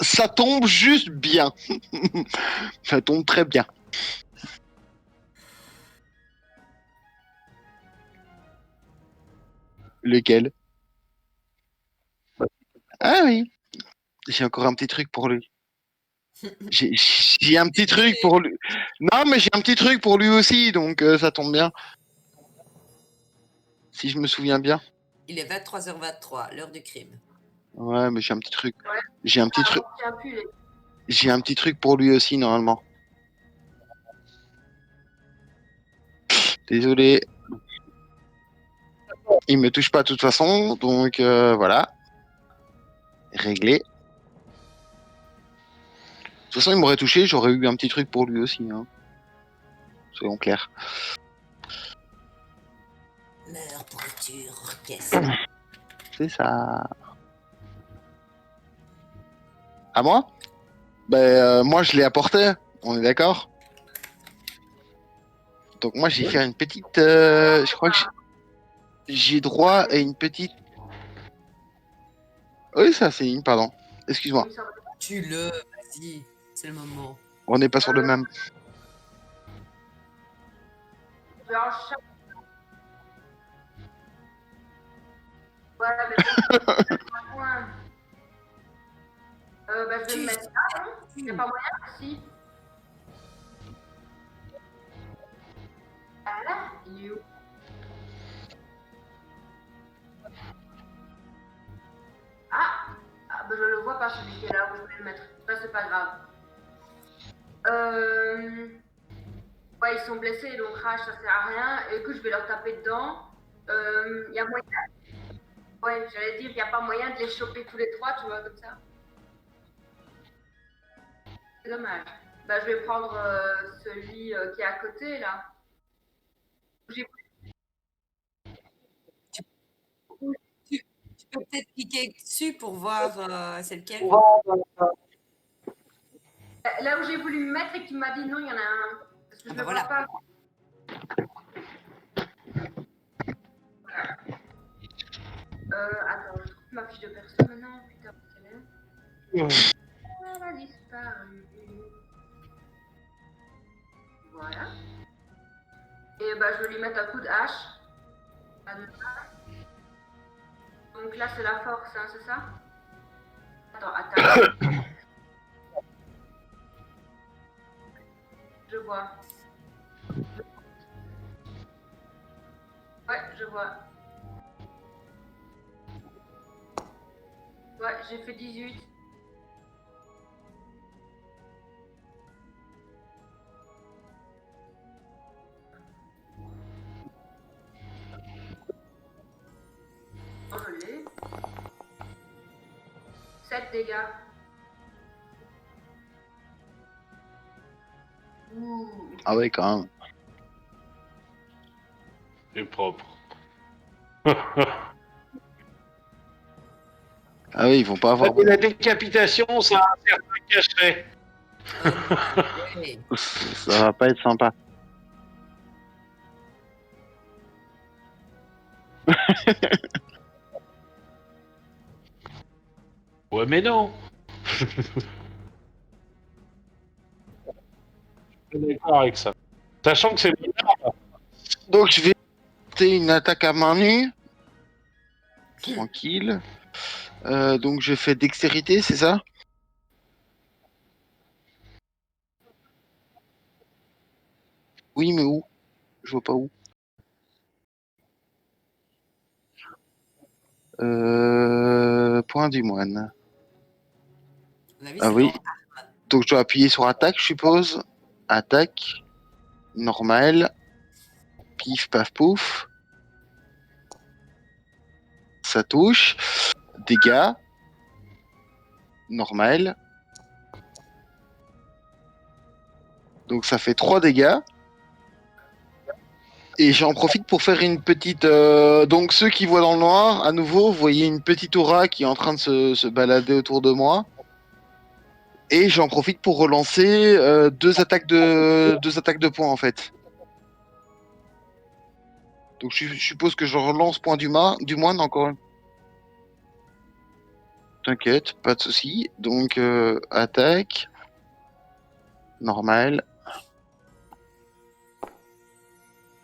Ça tombe juste bien. Ça tombe très bien. Lequel? Ah oui. J'ai encore un petit truc pour lui. J'ai un petit truc pour lui. Non, mais j'ai un petit truc pour lui aussi, donc ça tombe bien. Si je me souviens bien. Il est 23h23, l'heure du crime. Ouais, mais j'ai un petit truc. Ouais. J'ai un petit Ah, truc. bon, tiens, plus les- J'ai un petit truc pour lui aussi normalement. Désolé. Il me touche pas de toute façon, donc voilà. Réglé. toute façon, il m'aurait touché, j'aurais eu un petit truc pour lui aussi. Hein. Soyons clairs. Meurs, pourriture, orchestre. C'est ça. À moi? Moi, je l'ai apporté. On est d'accord? Donc moi, j'ai fait une petite... je crois que j'ai droit à une petite... Oui, ça, c'est une, pardon. Excuse-moi. Il me semble. Tue-le, vas-y, c'est le moment. On n'est pas sur le même. Genre, voilà, mais bon, un point. Je vais me mettre là, non? Il n'y a pas moyen? Si. Ah là, il est où? Je le vois pas celui qui est là où je voulais le mettre. Ça, c'est pas grave. Ouais, ils sont blessés, donc rage, ça sert à rien. Et que je vais leur taper dedans. Il y a moyen. Ouais, j'allais dire, il n'y a pas moyen de les choper tous les trois, tu vois, comme ça. C'est dommage. Je vais prendre celui qui est à côté, là. J'ai- Tu peux peut-être cliquer dessus pour voir c'est lequel. Là où j'ai voulu me mettre et que tu m'as dit non, il y en a un. Parce que je ne le voilà. vois pas. Attends, je trouve ma fiche de perso maintenant. Putain, elle est. Elle a disparu. Voilà. Et je vais lui mettre un coup de hache. Donc là, c'est la force, hein, c'est ça? Attends, attaque. Je vois. Ouais, je vois. Ouais, j'ai fait 18. Oh, je l'ai. 7 dégâts. Ouh. Ah ouais, quand même. C'est propre. Ah oui, ils vont pas avoir... La décapitation, ça a un certain cachet. Ouais. Ça va pas être sympa. Ouais, mais non. Je suis d'accord avec ça. Sachant que c'est Donc je vais tenter une attaque à main nue. Tranquille. Donc je fais dextérité, c'est ça? Oui, mais où? Je vois pas où. Point du moine. À mon avis, Ah c'est oui. dans- Donc je dois appuyer sur attaque, je suppose. Attaque. Normal. Pif, paf, pouf. Ça touche. Dégâts. Normal. Donc ça fait 3 dégâts. Et j'en profite pour faire une petite... Donc ceux qui voient dans le noir, à nouveau, vous voyez une petite aura qui est en train de se balader autour de moi. Et j'en profite pour relancer 2 attaques de points en fait. Donc je suppose que je relance point du moine encore une. T'inquiète, pas de souci. Donc attaque. Normal.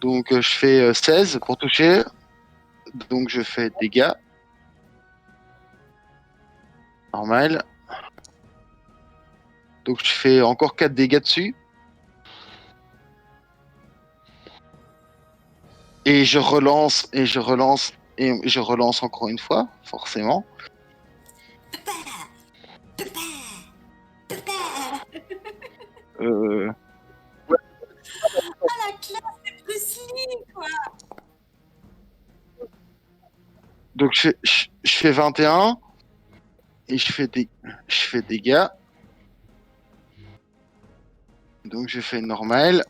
Donc je fais 16 pour toucher. Donc je fais dégâts. Normal. Donc je fais encore 4 dégâts dessus. Et je relance, et je relance, et je relance encore une fois, forcément. Euh, Ah, la classe de Bruce Lee, quoi. donc je fais 21 et je fais dégâts. Donc je fais normal.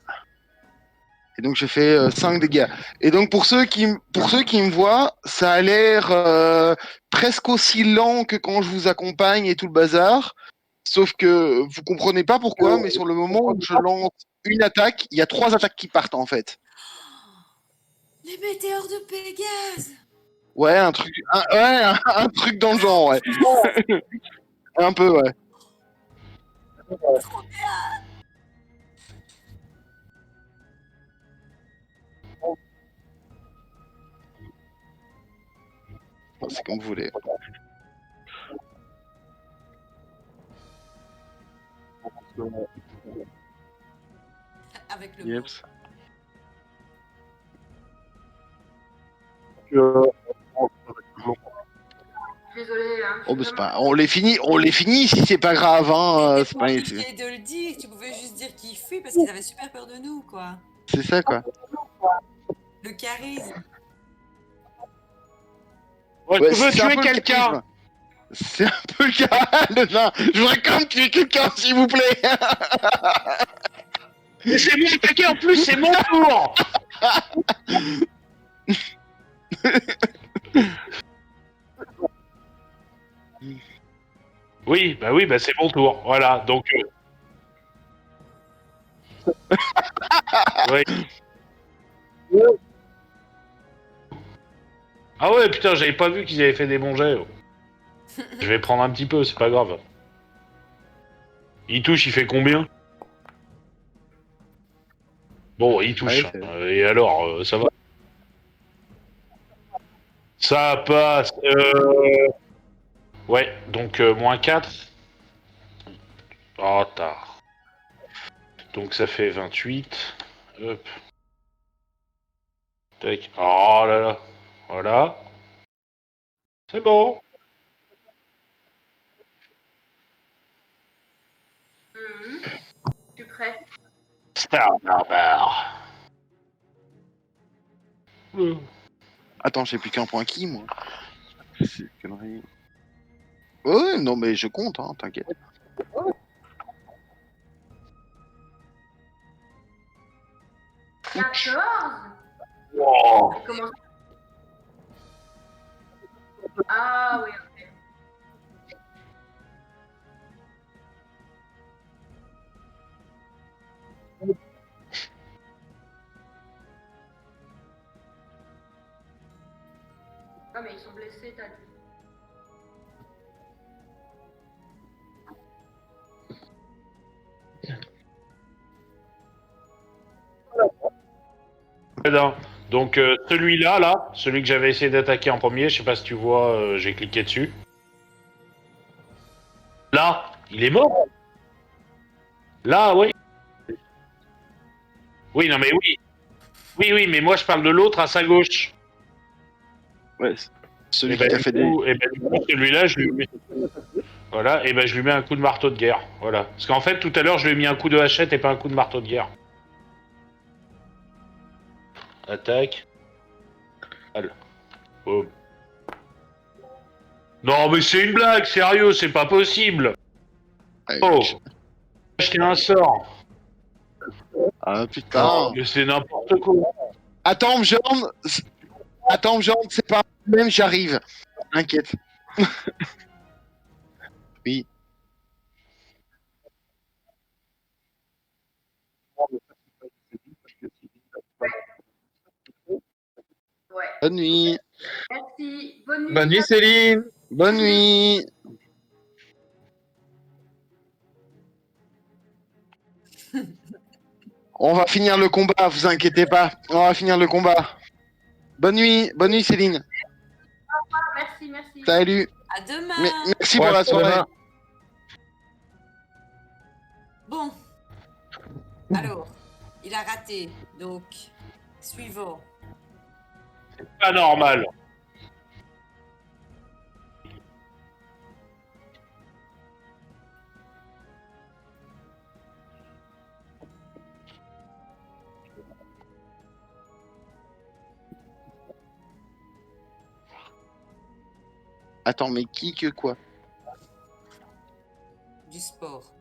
Et donc je fais 5 dégâts. Et donc pour ceux qui me voient, ça a l'air presque aussi lent que quand je vous accompagne et tout le bazar. Sauf que vous comprenez pas pourquoi, mais sur le moment où je lance une attaque, il y a 3 attaques qui partent en fait. Les météores de Pégase. Ouais, un truc dans le genre, ouais. Un peu, ouais. Trop bien. Bon, c'est comme vous voulez. Avec le Yep. mot. Désolée, hein. Oh, bah, c'est pas... on les finit si c'est pas grave, hein. C'était C'est pas pas... obligé de le dire, tu pouvais juste dire qu'il fuit parce qu'ils avaient super peur de nous, quoi. c'est ça, quoi. Le charisme. Ouais, Ouais, tu veux c'est un tuer peu le quelqu'un? charisme. C'est un peu le cas, le nain. Je voudrais quand même tuer quelqu'un, s'il vous plaît. Mais c'est moi attaqué en plus, c'est mon tour. Oui, c'est mon tour. Voilà, donc. Oui. Ah ouais, putain, j'avais pas vu qu'ils avaient fait des bons jets. Je vais prendre un petit peu, c'est pas grave. Il touche, il fait combien? Bon, il touche. Ouais, Et alors, ça va? Ça passe. Ouais, donc moins 4. Oh, tard. Donc ça fait 28. Hop. Tac. Oh là là. Voilà. C'est bon. Mhm. Je suis prête. Star barbare. Attends, j'ai plus qu'un point qui, moi. C'est une connerie. Ouais, non, mais je compte, hein, t'inquiète. 14. Wow. Et comment... Ah oui, ok. Ah mais ils sont blessés, t'as dit. Non. Donc celui-là, là, celui que j'avais essayé d'attaquer en premier, je sais pas si tu vois, j'ai cliqué dessus. Là, il est mort. Là, oui. Oui, non mais oui. Oui, mais moi je parle de l'autre à sa gauche. Ouais, celui Et qui ben, t'a du fait des... coup, celui-là, je lui mets... Voilà, et ben je lui mets un coup de marteau de guerre. Voilà. Parce qu'en fait, tout à l'heure, je lui ai mis un coup de hachette et pas un coup de marteau de guerre. Attaque. Allez. Oh. Non, mais c'est une blague, sérieux, c'est pas possible. Ouais, Oh, acheter un sort. Ah, Non, putain. mais c'est n'importe quoi. Attends, Bjorn. Attends, Bjorn, c'est pas un problème, j'arrive. Inquiète. Oui. Ouais. Bonne nuit. Merci. Bonne nuit. Bonne nuit, Céline. Bonne nuit. On va finir le combat, vous inquiétez pas. On va finir le combat. Bonne nuit Céline. Merci. Salut. À demain. Merci pour la soirée. demain. Bon. Alors, il a raté. Donc, suivant. Pas normal. Attends, mais qui que quoi? Du sport.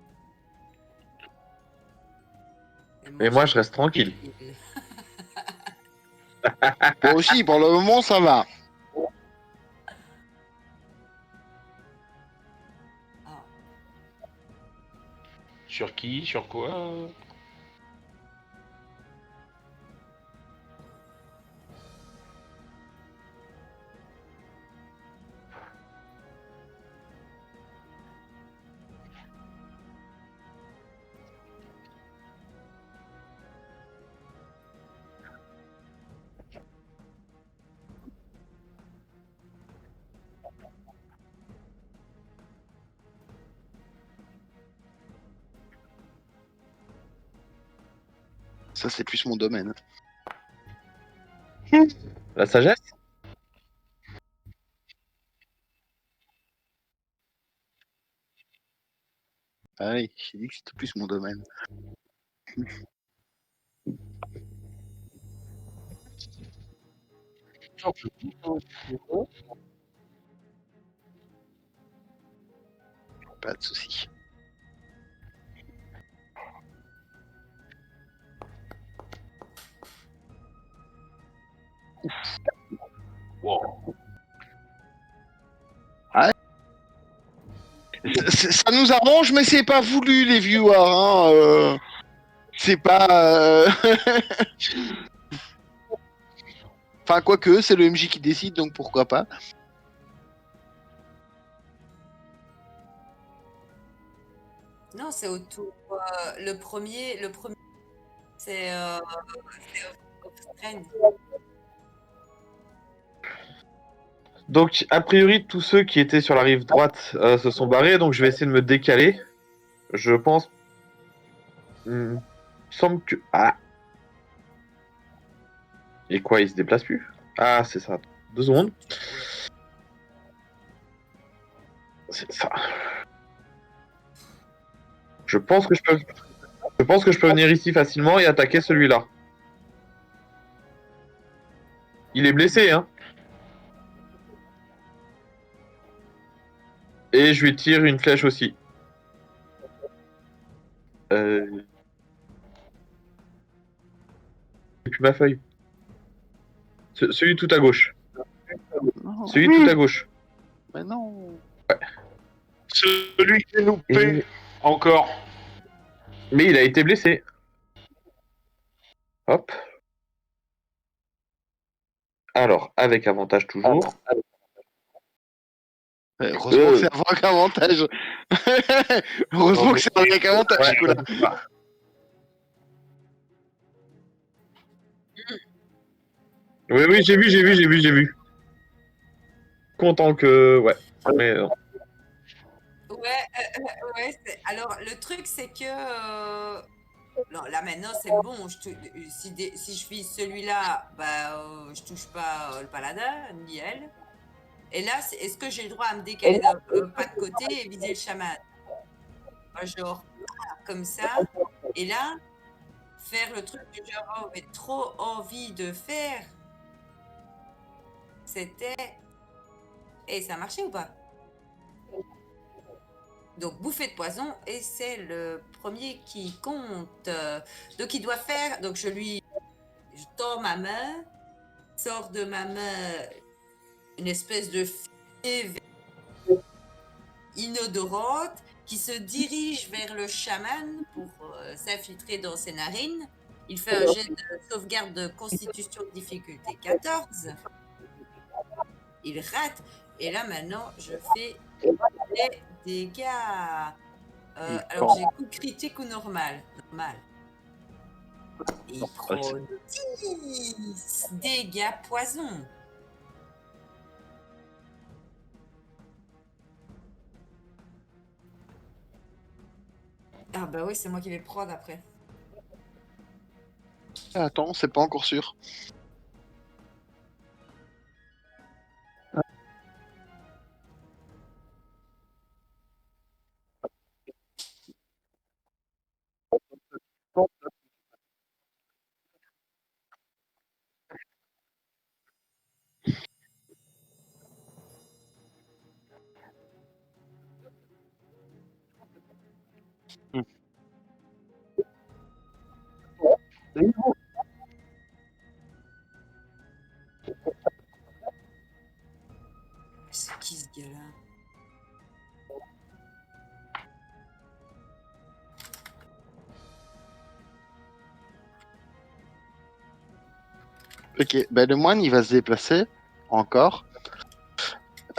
Et moi, je reste tranquille. Moi aussi, pour le moment, ça va. Ah. Sur qui? Sur quoi? Ça, c'est plus mon domaine. La sagesse? Ah oui, j'ai dit que c'était plus mon domaine. Pas de souci. Wow. Ça nous arrange, mais c'est pas voulu, les viewers. Hein, c'est pas. Enfin, quoique, c'est le MJ qui décide, donc pourquoi pas. Non, c'est au tour. Le premier, c'est Offscreen. Donc, a priori, tous ceux qui étaient sur la rive droite se sont barrés, donc je vais essayer de me décaler. Je pense. Il me semble que. Ah! Et quoi, il se déplace plus? Ah, c'est ça. 2 secondes. C'est ça. Je pense que je peux venir ici facilement et attaquer celui-là. Il est blessé, hein. Et je lui tire une flèche aussi. J'ai plus ma feuille. Celui tout à gauche. Non. Celui tout à gauche. Mais non. Celui qui est loupé. Et- Encore. Mais il a été blessé. Hop. Alors, avec avantage toujours. Heureusement que c'est avec avantage. Heureusement que c'est avec avantage, Ouais, ce coup-là. Oui, oui, j'ai vu. Content que. Ouais. Mais Ouais, alors le truc c'est que non, là maintenant c'est bon, si je vis celui-là, bah je touche pas le paladin ni elle. Et là, est-ce que j'ai le droit à me décaler d'un pas de côté et viser le chaman? Genre comme ça. Et là, faire le truc que j'avais trop envie de faire, c'était. Et ça a marché ou pas? Donc, bouffée de poison, et c'est le premier qui compte. Donc, il doit faire. Donc, je tends ma main, sort de ma main une espèce de fumée inodorante qui se dirige vers le chaman pour s'infiltrer dans ses narines. Il fait un jet de sauvegarde de constitution de difficulté 14. Il rate. Et là, maintenant, je fais des dégâts. Alors, j'ai coup critique ou normal? Normal. Il prend 10 dégâts poison. Ah bah oui, c'est moi qui vais le prendre après. Attends, c'est pas encore sûr. C'est qui ce gars-là? Ok, ben le moine il va se déplacer encore.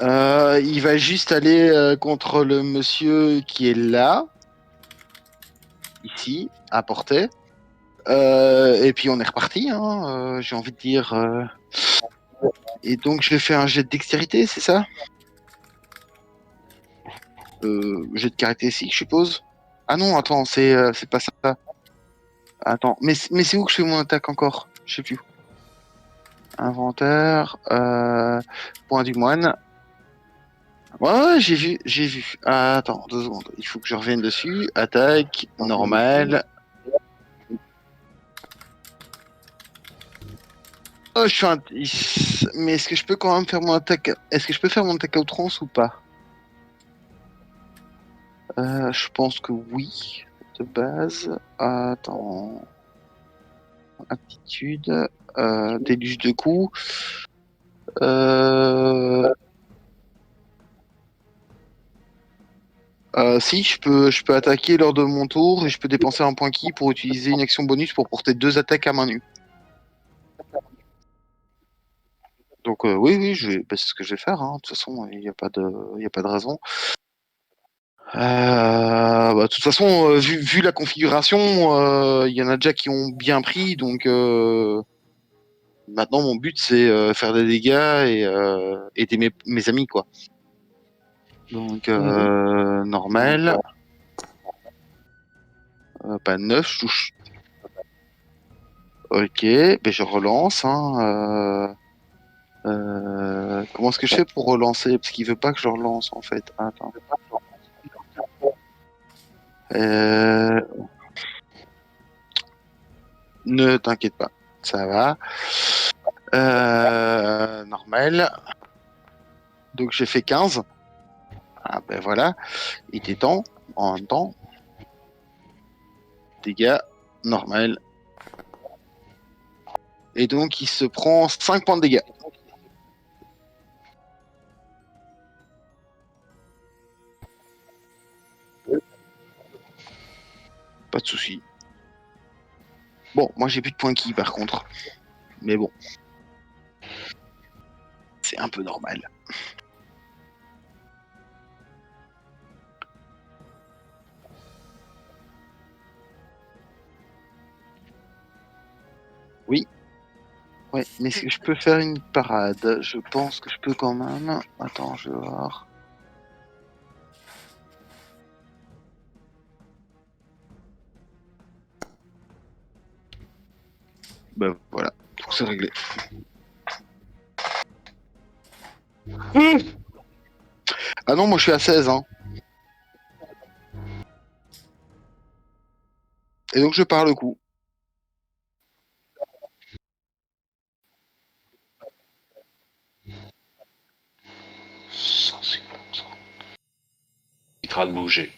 Il va juste aller contre le monsieur qui est là, ici, à portée. Et puis on est reparti, hein, j'ai envie de dire. Et donc je vais faire un jet de dextérité, c'est ça? Jet de caractéristique, je suppose. Ah non, attends, c'est pas ça. Attends, mais c'est où que je fais mon attaque encore? Je sais plus. Inventaire, point du moine. Ouais, j'ai vu. Ah, attends, 2 secondes. Il faut que je revienne dessus. Attaque, normal. Oh, je suis un... Mais est-ce que je peux quand même faire mon attaque... Est-ce que je peux faire mon attaque à outrance ou pas? Je pense que oui, de base. Attends. Aptitude. Déluge de coups. Si, je peux attaquer lors de mon tour et je peux dépenser un point ki pour utiliser une action bonus pour porter 2 attaques à main nue. Donc oui, c'est ce que je vais faire. Hein. De toute façon, il n'y a pas de raison. De toute façon, vu la configuration, il y en a déjà qui ont bien pris. Donc maintenant, mon but c'est faire des dégâts et aider mes amis, quoi. Donc normal. Pas 9, je touche. Ok, ben je relance. Hein, comment est-ce que je fais pour relancer? Parce qu'il veut pas que je relance en fait. Attends. Ne t'inquiète pas, ça va. Normal. Donc j'ai fait 15. Ah ben voilà. Il était temps. En même temps. Dégâts. Normal. Et donc il se prend 5 points de dégâts. Pas de souci. Bon, moi j'ai plus de points ki par contre. Mais bon. C'est un peu normal. Oui. Ouais, mais est-ce que je peux faire une parade? Je pense que je peux quand même. Attends, je vais voir. Ben voilà, tout c'est réglé. Ah non, moi je suis à 16, hein. Et donc je pars le coup. Il sera de bouger.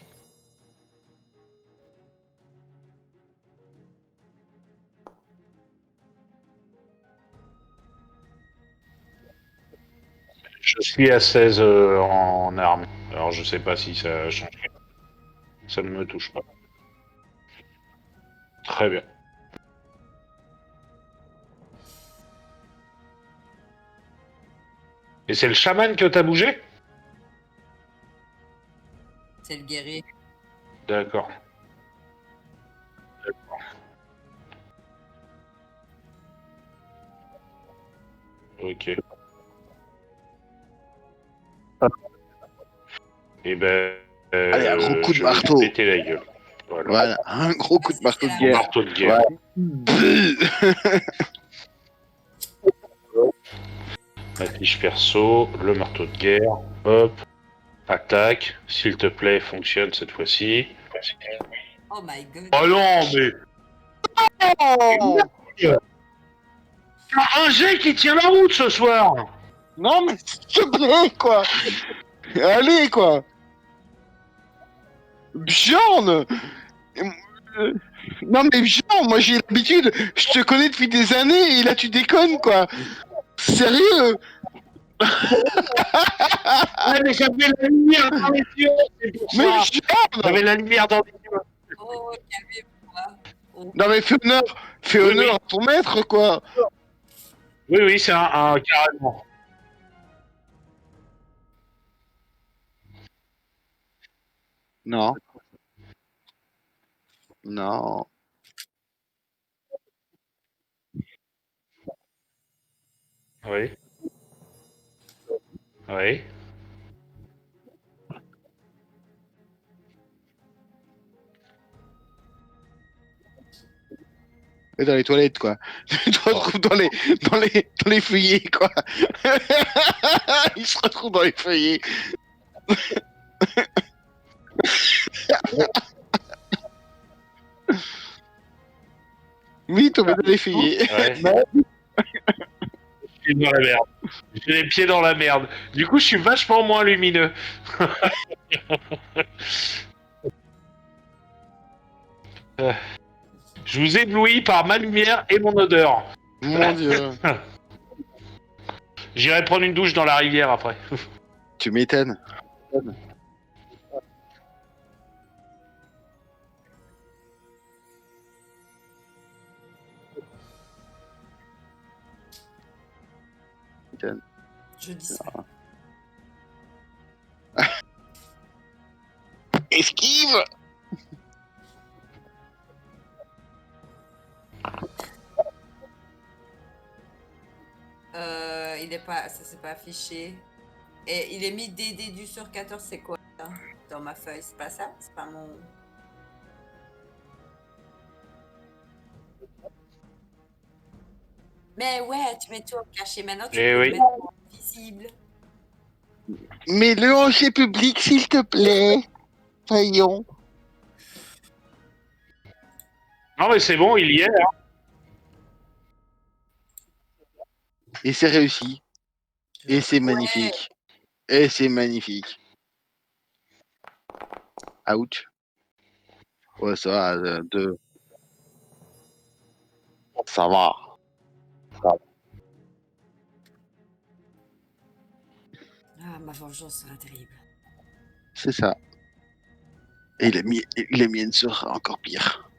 Je suis à 16 en arme. Alors je sais pas si ça change. Ça ne me touche pas. Très bien. Et c'est le chaman que t'as bougé? C'est le guerrier. D'accord. Ok. Et ben. Allez, un gros coup de je vais marteau. lui péter la gueule. Voilà, un gros coup de marteau de guerre. Marteau de guerre. Ma fiche perso, le marteau de guerre. Hop. Attaque. S'il te plaît, fonctionne cette fois-ci. Oh my god. Oh non, mais. Oh Un jet qui tient la route ce soir! non, mais s'il te plaît, quoi. Allez, quoi. Bjorn. Non mais genre, moi j'ai l'habitude, je te connais depuis des années et là tu déconnes quoi. Sérieux? Ouais, mais j'avais la lumière dans les yeux, c'est pour Mais ça. genre! J'avais la lumière dans les yeux. Oh, calmez-vous. Oh. Non mais fais Oui, honneur oui. à ton maître quoi. Oui, oui, c'est un carrément. Non. Non. Oui. Oui. Et dans les toilettes quoi. Tu te retrouves dans les feuillets quoi. Il se retrouve dans les feuillets. Oui, tombé dans les feuillets. Ouais. Je suis dans la merde. J'ai les pieds dans la merde. Du coup, je suis vachement moins lumineux. Je vous éblouis par ma lumière et mon odeur. Mon dieu. J'irai prendre une douche dans la rivière après. Tu m'étonnes. Je dis ça. Esquive. Il est pas, ça s'est pas affiché. Et il est mis DD du sur 14, c'est quoi ça dans ma feuille? C'est pas ça? C'est pas mon. Mais ouais, tu mets tout en caché. Maintenant, tu Eh peux oui. le mettre en visible. Mets-le en chez public s'il te plaît. Voyons. Non, mais c'est bon, il y est. Hein. Et c'est réussi. Et c'est Ouais. magnifique. Et c'est magnifique. Ouch. Ouais, ça va, deux. Ça va. Ah, ma vengeance sera terrible. C'est ça. Et la mienne sera encore pire.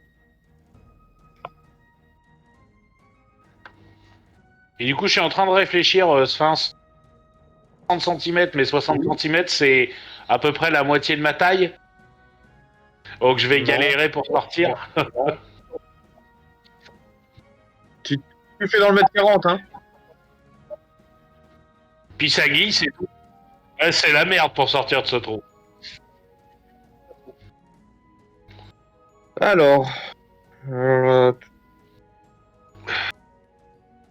Et du coup, je suis en train de réfléchir, Sphinx. 30 cm, mais 60 cm, c'est à peu près la moitié de ma taille. Donc je vais Non. galérer pour sortir. Tu fais dans le mètre 40, hein. Puis ça glisse et tout. Ouais, c'est la merde pour sortir de ce trou. Alors. Il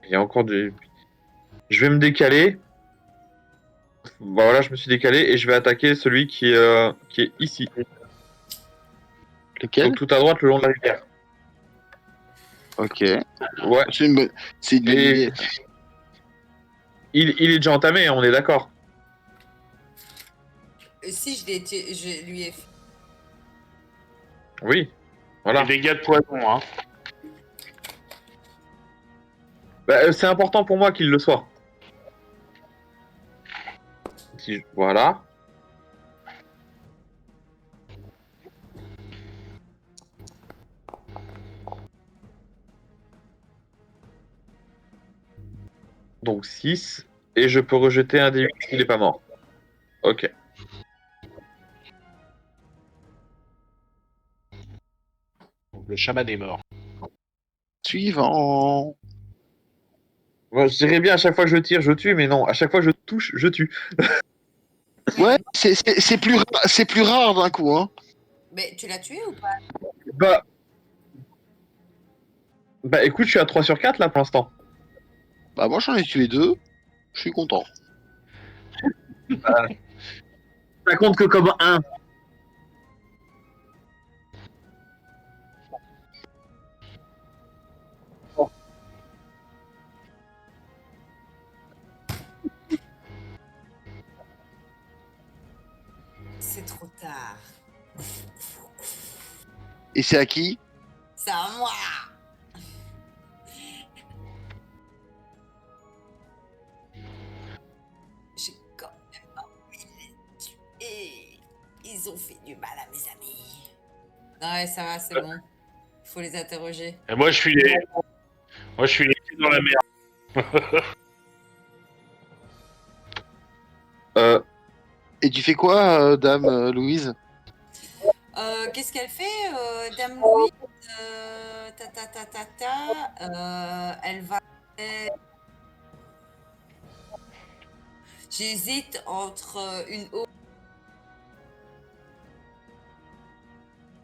y a encore des. Je vais me décaler. Bah voilà, je me suis décalé et je vais attaquer celui qui est ici. Lequel? Donc tout à droite le long de la rivière. Ok. Ouais. C'est une bonne Et idée. il est déjà entamé, hein, on est d'accord. Si je lui ai fait. Oui. Voilà. Des dégâts de poison, hein. Bah, c'est important pour moi qu'il le soit. Voilà. Donc 6. Et je peux rejeter un des 8 s'il n'est pas mort. Ok. Le chaman est mort. Suivant. Moi, je dirais bien à chaque fois que je tire, je tue, mais non, à chaque fois que je touche, je tue. Ouais, c'est plus rare d'un coup, hein. Mais tu l'as tué ou pas? Bah écoute, je suis à 3 sur 4 là pour l'instant. Bah moi j'en ai tué 2. Je suis content. Ça compte que comme 1. C'est trop tard. Et c'est à qui? C'est à moi. J'ai quand même envie de les tuer. Ils ont fait du mal à mes amis. Ouais, ça va, c'est bon. Il faut les interroger. Et moi, je suis les pieds dans la merde. Et tu fais quoi, dame Louise? Qu'est-ce qu'elle fait, Dame Louise? Elle va faire... J'hésite entre une eau.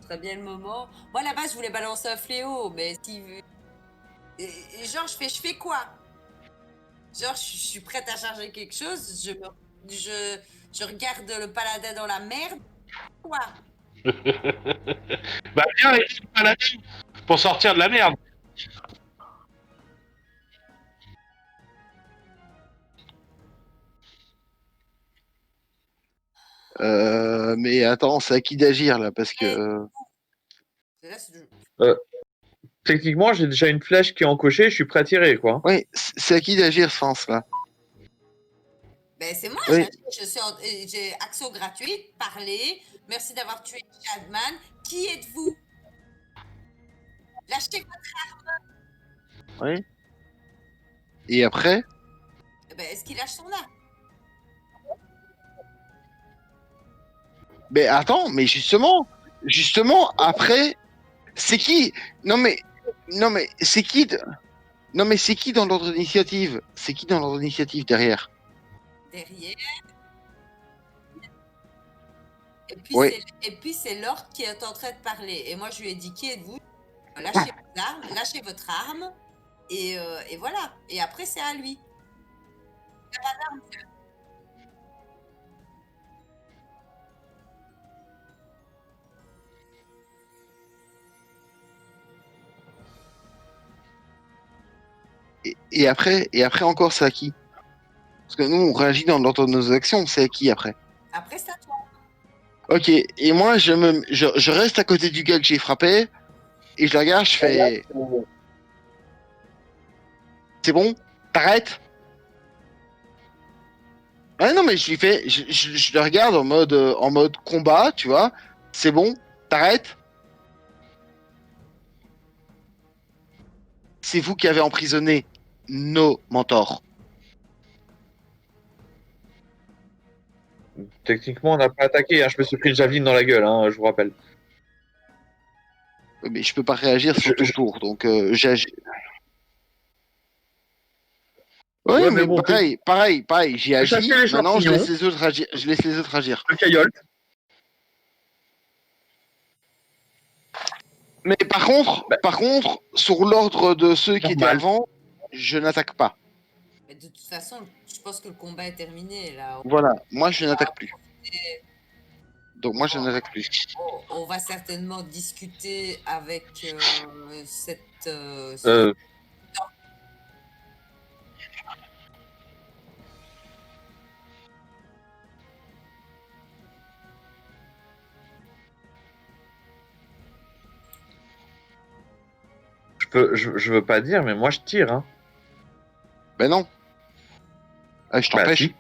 Très bien le moment. Moi, là-bas, je voulais balancer un fléau, mais si... Et genre, je fais quoi? Genre, je suis prête à charger quelque chose, je regarde le paladin dans la merde. Quoi? Bah, viens, aider le paladin pour sortir de la merde. Mais attends, c'est à qui d'agir là? Parce que. Là, c'est- Techniquement, j'ai déjà une flèche qui est encochée, je suis prêt à tirer, quoi. Oui, c'est à qui d'agir, Sens là? Ben, c'est moi, Oui. j'ai action gratuite, parler. Merci d'avoir tué Chadman. Qui êtes-vous? Lâchez votre... Oui. Et après? Ben, est-ce qu'il lâche son arme? Mais attends, mais justement, après, c'est qui? Non mais c'est qui? Non mais c'est qui dans l'ordre d'initiative? C'est qui dans l'ordre d'initiative derrière? Derrière. Oui. Et puis c'est l'orque qui est en train de parler. Et moi, je lui ai dit, qui êtes-vous? Lâchez votre arme. Et voilà. Et après, c'est à lui. Et après encore, c'est à qui? Parce que nous, on réagit dans l'ordre de nos actions, c'est à qui après? Après, c'est à toi. Ok, et moi, je reste à côté du gars que j'ai frappé, et je le regarde, je fais... C'est bon? T'arrêtes? Ah non, mais je lui fais... Je le regarde en mode combat, tu vois? C'est bon? T'arrêtes? C'est vous qui avez emprisonné nos mentors. Techniquement, on n'a pas attaqué, hein. Je me suis pris une javeline dans la gueule, hein, je vous rappelle. Mais je peux pas réagir sur ton tour, donc j'agis. Oui, Ouais, mais bon, pareil, j'ai agi. chasser les Maintenant, je champignons. laisse les autres agir. Je laisse les autres agir. Le caillol. Mais par contre, sur l'ordre de ceux qui étaient Normal. avant, je n'attaque pas. Mais de toute façon, je pense que le combat est terminé, là. Voilà, moi je n'attaque plus. Donc moi je n'attaque plus. On va certainement discuter avec cette... Je veux pas dire, mais moi je tire, hein. Ben non. Ah, je t'empêche. Si.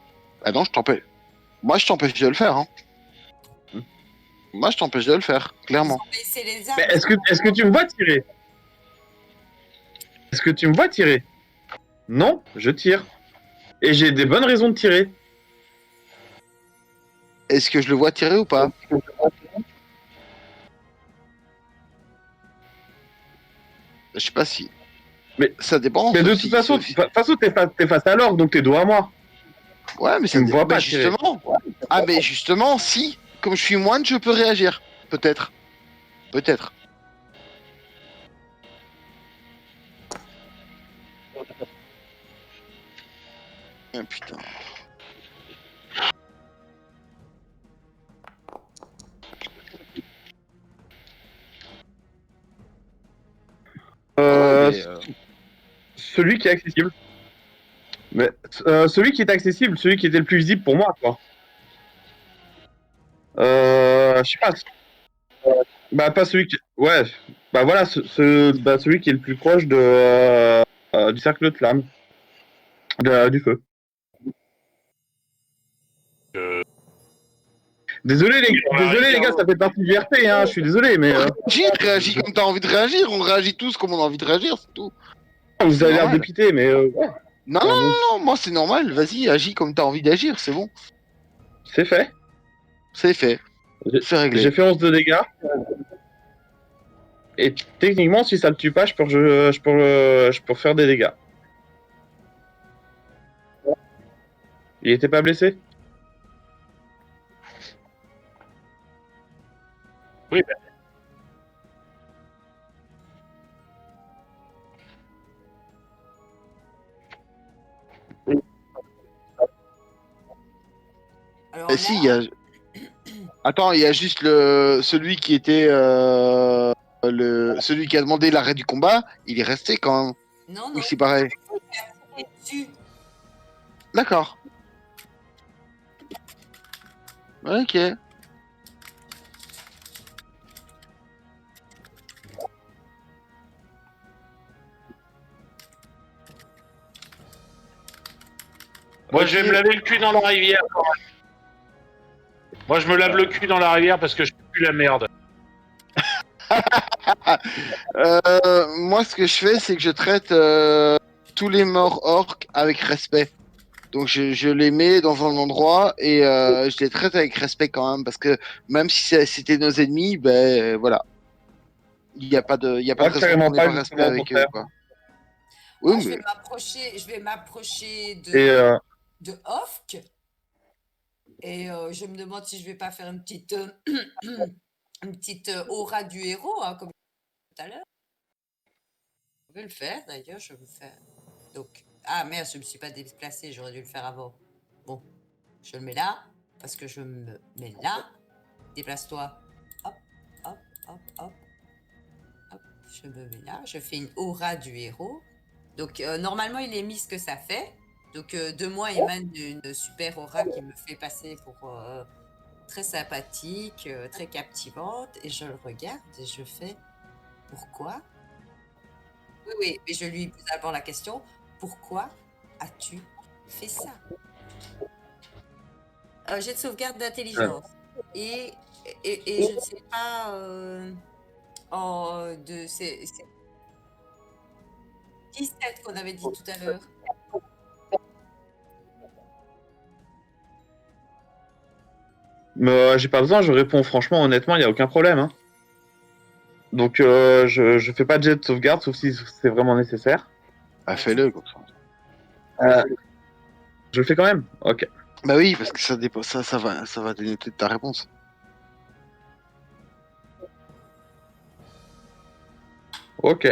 Ah non, je t'empêche. Moi je t'empêche de le faire. Hein. Moi je t'empêche de le faire, clairement. baisser les armes. Mais est-ce que tu me vois tirer? Est-ce que tu me vois tirer? Non, je tire. Et j'ai des bonnes raisons de tirer. Est-ce que je le vois tirer ou pas? Je sais pas si. Mais ça dépend. Mais de si- toute façon, si- t'es face à l'orgue, donc t'es dos à moi. Ouais, mais ça me vois bah, pas tirer. justement. Ah, mais justement, si. Comme je suis moine, je peux réagir. Peut-être. Peut-être. Ah, putain. Ouais, mais, Celui qui est accessible. Mais celui qui est accessible, celui qui était le plus visible pour moi, quoi. Je sais pas. Bah, pas celui qui. Ouais, bah voilà, celui qui est le plus proche du cercle de flamme, du feu. Euh, Désolé les gars, ça fait partie du RP, hein, je suis désolé, mais Réagis comme t'as envie de réagir. On réagit tous comme on a envie de réagir, c'est tout. vous avez l'air normal. dépité, mais ouais. Non, Enfin, non, bon, non, moi c'est normal. Vas-y, agis comme t'as envie d'agir, c'est bon. c'est fait. C'est fait. C'est réglé. J'ai fait 11 de dégâts. Et techniquement, si ça le tue pas, je peux faire des dégâts. Il était pas blessé? Oui, Alors Eh là, si, il y a. Attends, il y a juste celui qui était celui qui a demandé l'arrêt du combat. Il est resté quand même. non, Oui, non, c'est pareil. il est dessus. D'accord. Ok. moi, Ok. je vais me laver le cul dans la rivière. Moi, je me lave le cul dans la rivière parce que je pue la merde. Moi, ce que je fais, c'est que je traite tous les morts orques avec respect. Donc, je les mets dans un endroit et je les traite avec respect quand même, parce que même si c'était nos ennemis, ben voilà, il y a pas de Moi, raison carrément qu'on n'ait pas, pas respect justement, au avec eux, contraire. quoi. Oui, Moi, mais je vais m'approcher Et de Hofk et je me demande si je vais pas faire une petite, une petite aura du héros, hein, comme tout à l'heure. Je vais le faire, d'ailleurs, je vais le faire. Donc, ah merde, je me suis pas déplacée, j'aurais dû le faire avant. Bon, je le mets là, parce que je me mets là. Déplace-toi. Hop, hop, hop, hop. Hop, je me mets là. Je fais une aura du héros. Donc, normalement, il est mis ce que ça fait. Donc, de moi émane une super aura qui me fait passer pour très sympathique, très captivante. Et je le regarde et je fais pourquoi? Oui, oui, mais je lui pose d'abord la question pourquoi as-tu fait ça? J'ai de sauvegarde d'intelligence. Et, et je ne sais pas. C'est 17 qu'on avait dit tout à l'heure. j'ai pas besoin, je réponds franchement, honnêtement, il n'y a aucun problème. Hein. Donc, je fais pas de jet de sauvegarde, sauf si c'est vraiment nécessaire. bah, fais-le comme ça. Je le fais quand même. Ok. Bah oui, parce que ça va dénoter ta réponse. Ok.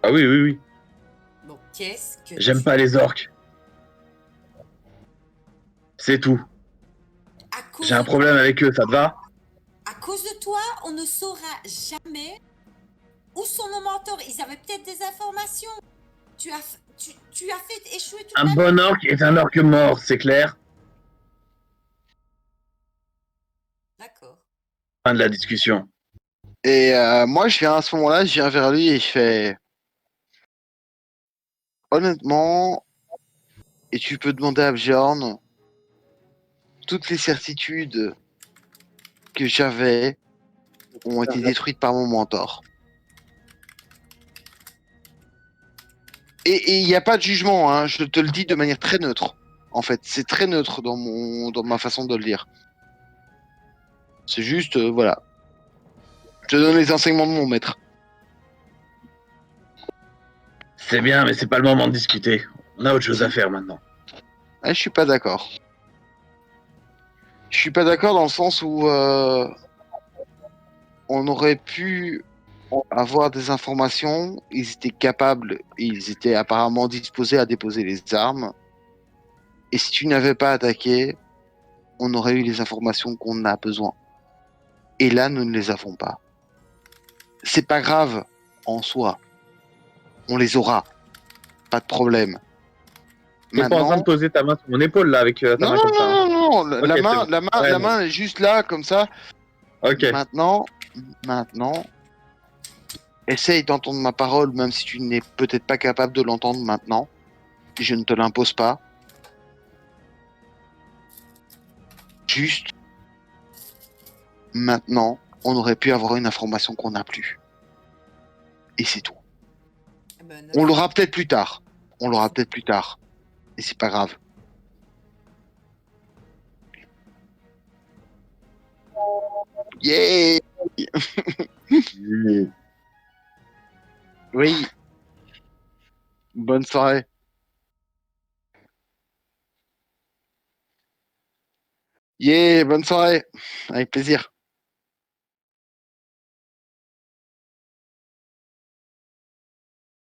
Ah oui, oui, oui. Bon, qu'est-ce que J'aime pas les orques. C'est tout. À cause J'ai un de problème avec eux, ça te va? À cause de toi, on ne saura jamais où sont nos mentors. Ils avaient peut-être des informations. Tu as fait échouer toute Un la... bon orque est un orque mort, c'est clair? D'accord. Fin de la discussion. Et moi, je viens à ce moment-là, je viens vers lui et je fais honnêtement, et tu peux demander à Bjorn, toutes les certitudes que j'avais ont été détruites par mon mentor. Et il n'y a pas de jugement, hein, je te le dis de manière très neutre. En fait, c'est très neutre dans ma façon de le dire. C'est juste, voilà. Je te donne les enseignements de mon maître. C'est bien, mais c'est pas le moment de discuter. On a autre chose à faire maintenant. Ah, je suis pas d'accord. Je suis pas d'accord dans le sens où on aurait pu avoir des informations, ils étaient capables, ils étaient apparemment disposés à déposer les armes. Et si tu n'avais pas attaqué, on aurait eu les informations qu'on a besoin. Et là, nous ne les avons pas. C'est pas grave en soi. On les aura. Pas de problème. T'es pas en train Maintenant. de poser ta main sur mon épaule là avec ta Non, main non, comme ça. Hein. non, non, non, Ok, la c'est main, bon. la main, Ouais, la non. main est juste là, comme ça. Ok. Maintenant, essaye d'entendre ma parole, même si tu n'es peut-être pas capable de l'entendre maintenant. Je ne te l'impose pas. Juste, maintenant, on aurait pu avoir une information qu'on n'a plus. Et c'est tout. Eh ben, On l'aura peut-être plus tard. On l'aura peut-être plus tard. Et c'est pas grave. Yeah! Oui. Bonne soirée. Yeah, bonne soirée. Avec plaisir.